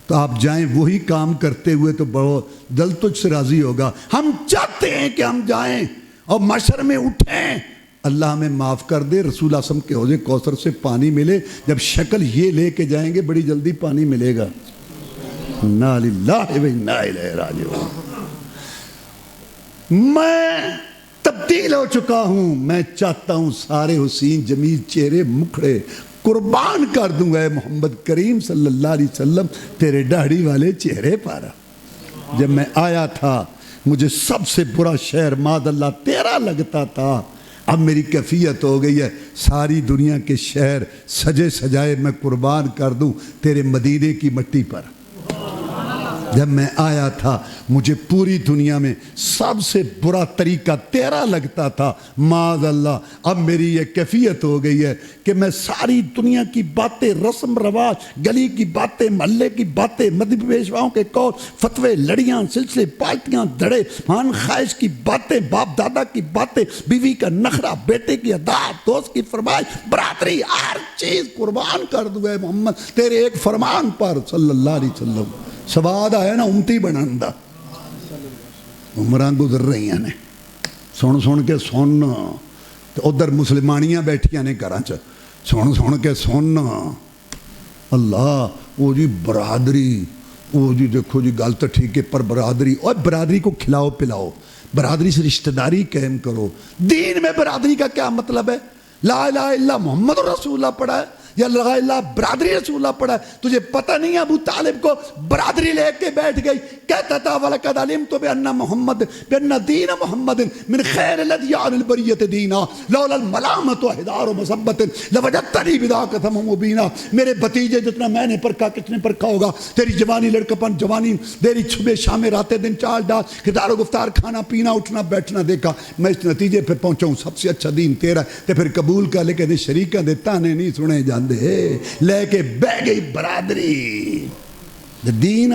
Speaker 1: تو آپ جائیں وہی کام کرتے ہوئے تو بہت جلد تجھ سے راضی ہوگا۔ ہم چاہتے ہیں کہ ہم جائیں اور محشر میں اٹھیں، اللہ ہمیں معاف کر دے، رسول اللہ صلی اللہ علیہ وسلم کے حوض کوثر سے پانی ملے، جب شکل یہ لے کے جائیں گے بڑی جلدی پانی ملے گا۔ انا للہ و انا الیہ راجعون۔ میں تبدیل ہو چکا ہوں، میں چاہتا ہوں سارے حسین جمیل چہرے مکھڑے قربان کر دوں اے محمد کریم صلی اللہ علیہ وسلم تیرے داڑھی والے چہرے پر۔ جب میں آیا تھا مجھے سب سے برا شہر معاذ اللہ تیرا لگتا تھا، اب میری کیفیت ہو گئی ہے ساری دنیا کے شہر سجے سجائے میں قربان کر دوں تیرے مدینے کی مٹی پر۔ جب میں آیا تھا مجھے پوری دنیا میں سب سے برا طریقہ تیرا لگتا تھا، معاذ اللہ اب میری یہ کیفیت ہو گئی ہے کہ میں ساری دنیا کی باتیں، رسم رواج، گلی کی باتیں، محلے کی باتیں، مذہبی پیشواؤں کے قول، فتوے، لڑیاں، سلسلے، پارٹیاں، دھڑے، مان خواہش کی باتیں، باپ دادا کی باتیں، بیوی کا نخرہ، بیٹے کی عادات، دوست کی فرمائش، برادری، ہر چیز قربان کر دوں اے محمد تیرے ایک فرمان پر صلی اللہ علیہ وسلم۔ سواد آیا نا امتی بنان دا، عمران گزر رہی ہیں نے سن کے سن، ادھر مسلمانیاں بیٹھیاں نے گھراں چ سن کے سن۔ اللہ وہ جی برادری، وہ جی دیکھو جی گل تو ٹھیک ہے پر برادری، اور برادری کو کھلاؤ پلاؤ، برادری سے رشتہ داری قائم کرو۔ دین میں برادری کا کیا مطلب ہے؟ لا الہ الا محمد رسول اللہ پڑھا ہے یا لا الہ الا برادری رسول اللہ پڑھا ہے؟ تجھے پتہ نہیں ہے ابو طالب کو برادری لے کے بیٹھ گئی، کہتا تھا وَلَقَدْ عَلِمْتُ بِأَنَّ محمد بِأَنَّ دِينَ محمد من خیر الادیان البریۃ دینا لولا الملامۃ وحدار مسبت لوجدتنی بذاک ثم مبینا۔ میرے بھتیجے جتنا میں نے پرکھا کس نے پرکھا ہوگا؟ تیری جوانی لڑکپن جوانی، تیری صبح شام راتیں دن چال ڈال، کردار و گفتار، کھانا پینا اٹھنا بیٹھنا دیکھا، میں اس نتیجے پہ پہنچا ہوں سب سے اچھا دین تیرا ہے۔ تے پھر قبول کر لے کہ شریکاں دے تانے نہیں سنے جاندے، لے کے بہ گئی برادری۔ دین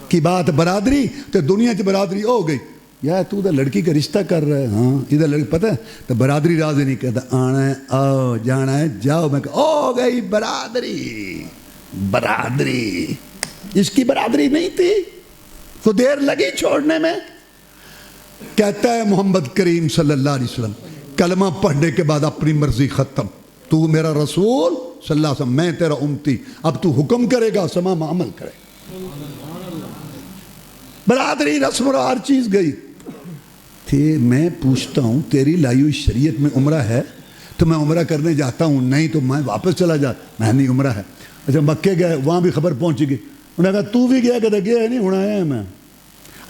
Speaker 1: کی بات برادری تو دنیا کی برادری ہو گئی، یا تو ادھر لڑکی کا رشتہ کر رہا ہے، ہاں ادھر لڑکی پتہ ہے تو برادری راضی نہیں کہتا، آنا ہے آؤ، جانا ہے جاؤ، میں کہا ہو گئی برادری۔ برادری اس کی برادری نہیں تھی تو دیر لگی چھوڑنے میں۔ کہتا ہے محمد کریم صلی اللہ علیہ وسلم کلمہ پڑھنے کے بعد اپنی مرضی ختم، تو میرا رسول صلی اللہ علیہ وسلم، میں تیرا امتی، اب تو حکم کرے گا سما میں عمل کرے۔ برادری رسم و ہر چیز گئی تھی۔ میں پوچھتا ہوں تیری لائی ہوئی شریعت میں عمرہ ہے تو میں عمرہ کرنے جاتا ہوں، نہیں تو میں واپس چلا جاتا، میں نہیں عمرہ ہے۔ اچھا مکے گئے، وہاں بھی خبر پہنچ گئی، انہوں نے کہا تو بھی گیا؟ کہتا گیا نہیں، ہونا ہے میں۔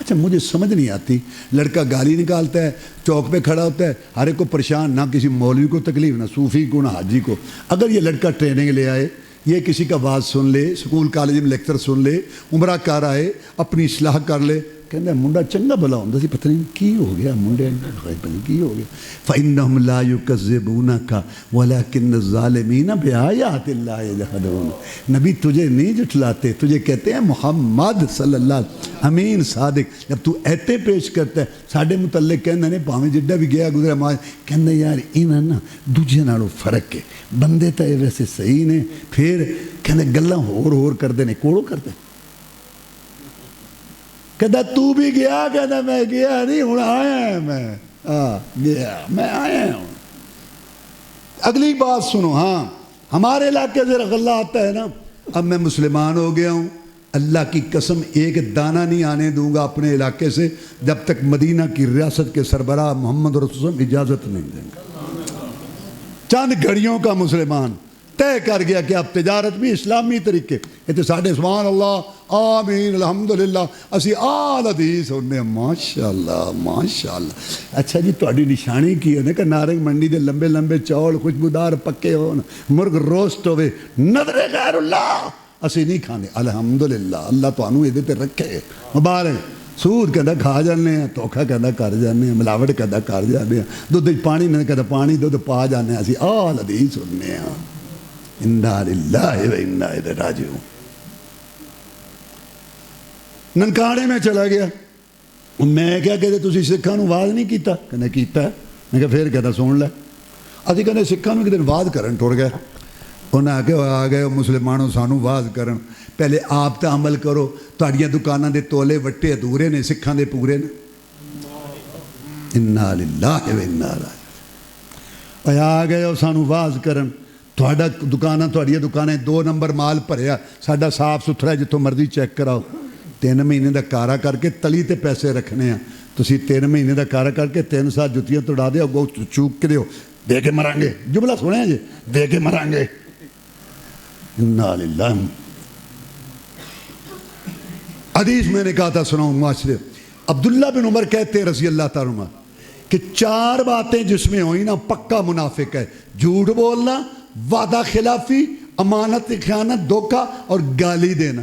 Speaker 1: اچھا مجھے سمجھ نہیں آتی، لڑکا گالی نکالتا ہے، چوک پہ کھڑا ہوتا ہے، ہر ایک کو پریشان، نہ کسی مولوی کو تکلیف، نہ صوفی کو، نہ حاجی کو۔ اگر یہ لڑکا ٹریننگ لے آئے، یہ کسی کا واز سن لے، سکول کالج میں لیکچر سن لے، عمرہ کر آئے، اپنی اصلاح کر لے، کہنا منڈا چنگا بھلا ہوندا سی، پتہ نہیں کی ہو گیا منڈے نے، کی ہو گیا۔ فَإِنَّهُمْ لَا يُكَذِّبُونَكَ وَلَكِنَّ الظَّالِمِينَ بِآيَاتِ اللَّهِ يَجْحَدُونَ۔ نبی تجھے نہیں جھٹلاتے، تجھے کہتے ہیں محمد صلی اللہ علیہ وسلم امین صادق۔ جب تو ایتے پیش کرتا ہے ساڈے متعلق کہنا نہیں، پاویں جڈا بھی گیا گزرا ماں کہنا یار انہاں نا دوجے نالوں فرق ہے، بندے تو ویسے صحیح نے، پھر کہنے گلاں ہور کردے نے، کوڑو کردے۔ کہتا تو بھی گیا؟ کہتا میں گیا نہیں، ہوں آیا میں، گیا میں آیا ہوں۔ اگلی بات سنو، ہاں ہمارے علاقے سے غلہ آتا ہے نا، اب میں مسلمان ہو گیا ہوں، اللہ کی قسم ایک دانہ نہیں آنے دوں گا اپنے علاقے سے جب تک مدینہ کی ریاست کے سربراہ محمد رسول اللہ اجازت نہیں دیں گے۔ چند گھڑیوں کا مسلمان طے کر گیا کہ اب تجارت بھی اسلامی طریقے، یہ تو ساڑھے سبحان اللہ آمین الحمدللہ اسی آل حدیث ہونے، ماشاءاللہ ماشاءاللہ۔ اچھا جی تہاڈی نشانی کی ہے کہ نارنگ منڈی دے لمبے لمبے چول خوشبودار پکے ہون، مرغ روسٹ ہوئے، نظر غیر اللہ اسی نہیں کھانے، الحمدللہ اللہ تانوں یہ تے رکھے مبارک۔ سود کہتا کھا جانے ہیں، دھوکھا کہتا کر جانے ہیں، ملاوٹ کہتا کر جانے ہیں، دودھ پانی نہیں کہتا پانی دودھ پا جانے ہیں، اسی آل حدیث ہونے ہیں۔ انا للہ و انا الیہ راجعون۔ ننکانے میں چلا گیا، میں کیا کہتے تسی سکھاں نوں واز نہیں کیتا؟ کہنے کیتا ہے۔ میں کہا پھر کہتا سن لے، اسی کہنے سکھاں نوں ایک دن واز کرن ٹر گئے، انہیں آ گئے مسلمانوں سانوں واز کرن، پہلے آپ تے عمل کرو، تہاڈیاں دکاناں دے تولے وٹے ادھورے نے، سکھاں دے پورے نے۔ انا للہ و انا راجعون۔ آ گئے سانوں واز کرن، تہاڈا تہاڈیاں دکانیں 2 نمبر مال بھریا، ساڈا صاف ستھرا جتوں مرضی چیک کراؤ، 3 مہینے دا کارا کر کے تلی تے پیسے رکھنے ہیں، تسی 3 مہینے دا کارا کر کے 3 سال جتیاں توڑا دے، اگوں چوک کے دیو، دے کے مران گے، جملہ سنے جی، دے کے مران گے۔ انا للہ۔ حدیث میں نے کہا تھا سناؤں معاشرے، عبداللہ بن عمر کہتے رضی اللہ تعالیٰ عنہ کہ 4 باتیں جس میں ہوئی نا پکا منافق ہے، جھوٹ بولنا، وعدہ خلافی، امانت خیانت، دھوکہ اور گالی دینا۔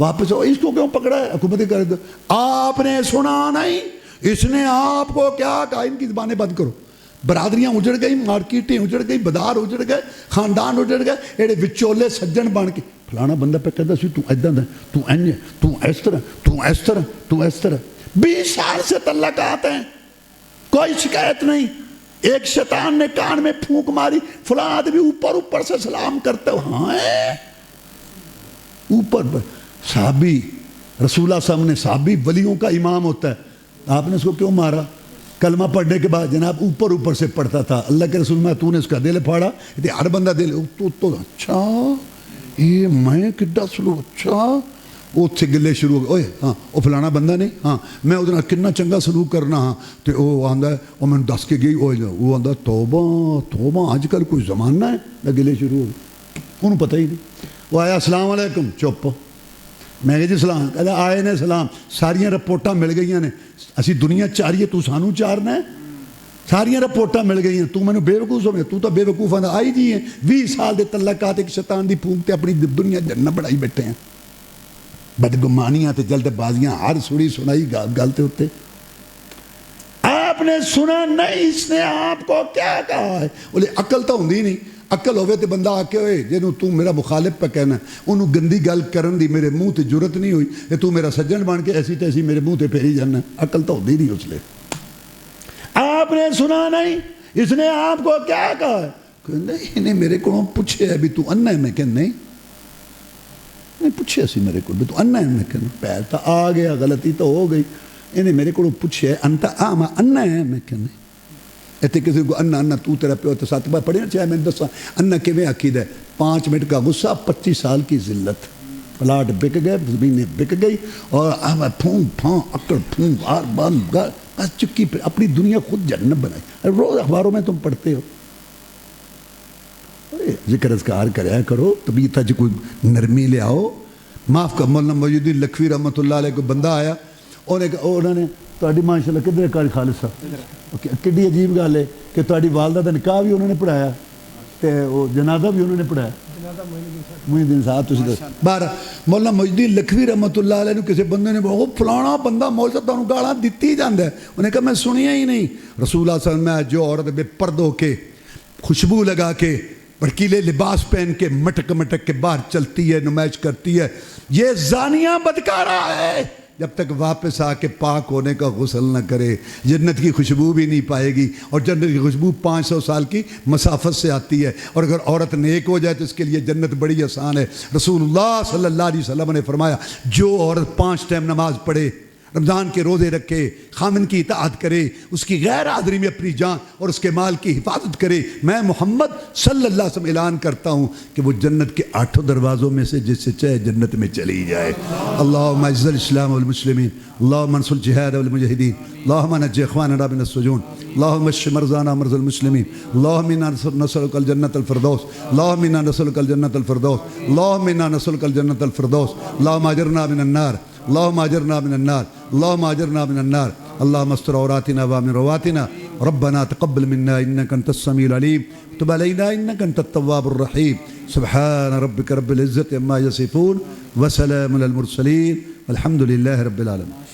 Speaker 1: واپس اس کو کیوں پکڑا ہے؟ حکومت کر دو. آپ نے سنا نہیں اس نے آپ کو کیا کہا؟ ان کی زبانیں بند کرو. برادریاں اجڑ گئی، مارکیٹیں اجڑ گئی، بازار اجڑ گئے، خاندان اجڑ گئے. ایڑے وچولے سجن بن کے فلانا بندہ پہ کہتا سی تو ایداں دا، تو انج، تو اس طرح، تو اس طرح، تو اس طرح. 20 سال سے تعلقات ہیں، کوئی شکایت نہیں. ایک شیطان نے کان میں پھونک ماری، فلاں آدمی اوپر سے سلام کرتے ہو. ہاں اوپر صحابی رسول اللہ صلی اللہ علیہ وسلم نے، صحابی ولیوں کا امام ہوتا ہے، آپ نے اس کو کیوں مارا؟ کلمہ پڑھنے کے بعد جناب اوپر سے پڑھتا تھا. اللہ کے رسول میں تو نے اس کا دل پھاڑا، ہر بندہ دل تو اچھا یہ میں کڈا سلو، اچھا وہ سے گلے شروع ہو گئے. اوئے ہاں وہ فلانا بندہ نہیں، ہاں میں وہ کنا چنگا سلوک کرنا. ہاں تو وہ آندا ہے وہ میں دس کے گئی، وہ آندا توبہ توبہ اج کل کوئی زمانہ ہے. نہ گلے شروع ہو گئے، انہوں پتہ ہی نہیں. وہ آیا السلام علیکم، چپ. میں کہا جی سلام. کہا آئے نے سلام. ساریاں رپورٹاں مل گئی نے، اسی دنیا چاریے تو سانو چارنا ہے. ساریاں رپورٹاں مل گئی ہیں، تو میں نے بے وقوف سمجھا، تو بے وقوف آندا آئی جی ہیں. 20 سال دے تعلقات ایک شیطان دی پھونکتے اپنی دنیا جنت بڑھائی بیٹھے ہیں. بدگمانیاں تے جلد بازیاں ہر سڑی سنائی گالتے ہوتے. آپ نے سنا نہیں اس نے آپ کو کیا کہا ہے؟ بولے عقل تو ہوندی نہیں. عقل ہوئے تے بندہ آ کے ہوئے جنہوں تو میرا مخالف پہ کہنا ہے، انہوں گندی گل کرن دی میرے منہ تے جرت نہیں ہوئی، کہ تو میرا سجن بن کے ایسی تیسی میرے منہ تے پھیری جانا ہے. عقل تو ہوندی نہیں اس لئے. آپ نے سنا نہیں اس نے آپ کو کیا کہا ہے؟ کہ نہیں انہیں میرے کو پوچھے ہے بھی تو انہ ہے. میں کہ نہیں پوچھے سی میرے کو بھی تو انہ ہے. میں کہ پیر تا آ گیا، غلطی تو ہو گئی. انہیں میرے کو پوچھے ہے انتا آما انہ ہے. میں کہ نہیں ایتے کسی کو انہ تو تیرا پیو تو ساتھ بار پڑھے نا چاہے میں دسا انہ کے میں عقید ہے. 5 منٹ کا غصہ، 25 سال کی ذلت. پلاٹ بک گئے، زمینیں بک گئی، اور پھون پھان اکڑ پھون بار بار بس چکی پھر اپنی دنیا خود جنت بنائی. روز اخباروں میں تم پڑھتے ہو. ذکر اذکار کریا کرو، طبیعت اج کوئی نرمی لے آؤ. معاف کر. مولانا محی الدین لکھوی رحمۃ اللہ علیہ کو بندہ آیا، انہوں نے تہاڈی ماشاء اللہ کدھر کاری خالص صاحب کڈی عجیب گل ہے کہ تہاڈی والدہ دا نکاح بھی انہوں نے پڑھایا تے وہ جنازہ بھی انہوں نے پڑھایا. محی الدین صاحب تسی دس بار مولانا محی الدین لکھوی رحمۃ اللہ علیہ کسی بندے نے وہ فلانا بندہ مول صاحب تانوں گالاں دتی جاندا ہے. انہیں کہا میں سنیا ہی نہیں. رسول اللہ صلی اللہ علیہ وسلم میں جو عورت بے پردہ ہو کے خوشبو لگا کے بھڑکیلے لباس پہن کے مٹک مٹک کے باہر چلتی ہے، نمائش کرتی ہے، یہ زانیہ بدکارہ ہے. جب تک واپس آ کے پاک ہونے کا غسل نہ کرے جنت کی خوشبو بھی نہیں پائے گی. اور جنت کی خوشبو 500 سال کی مسافت سے آتی ہے. اور اگر عورت نیک ہو جائے تو اس کے لیے جنت بڑی آسان ہے. رسول اللہ صلی اللہ علیہ وسلم نے فرمایا جو عورت 5 ٹائم نماز پڑھے، رمضان کے روزے رکھے، خامن کی اطاعت کرے، اس کی غیر حاضری میں اپنی جان اور اس کے مال کی حفاظت کرے، میں محمد صلی اللہ علیہ وسلم اعلان کرتا ہوں کہ وہ جنت کے 8 دروازوں میں سے جس سے چاہے جنت میں چلی جائے. اللہم اعز الاسلام والمسلمین، اللہم انصر الجہاد والمجاہدین، اللہم نجی اخواننا من السجون، اللہم اشف مرضانا مرضى المسلمین، اللہم انا نسألک الجنة الفردوس، اللہم انا نسألک الجنة الفردوس، اللہم انا نسألک الجنة الفردوس، اللہم اجرنا من النار، اللہم اجرنا من النار، اللہم اجرنا من النار، اللہم استر عوراتنا وامن رواتنا، ربنا تقبل منا انك انت السمیع العلیم، تب علینا انك انت التواب الرحیم. سبحان ربک رب العزت عما یصفون وسلام علی المرسلین والحمد للہ رب العالمین.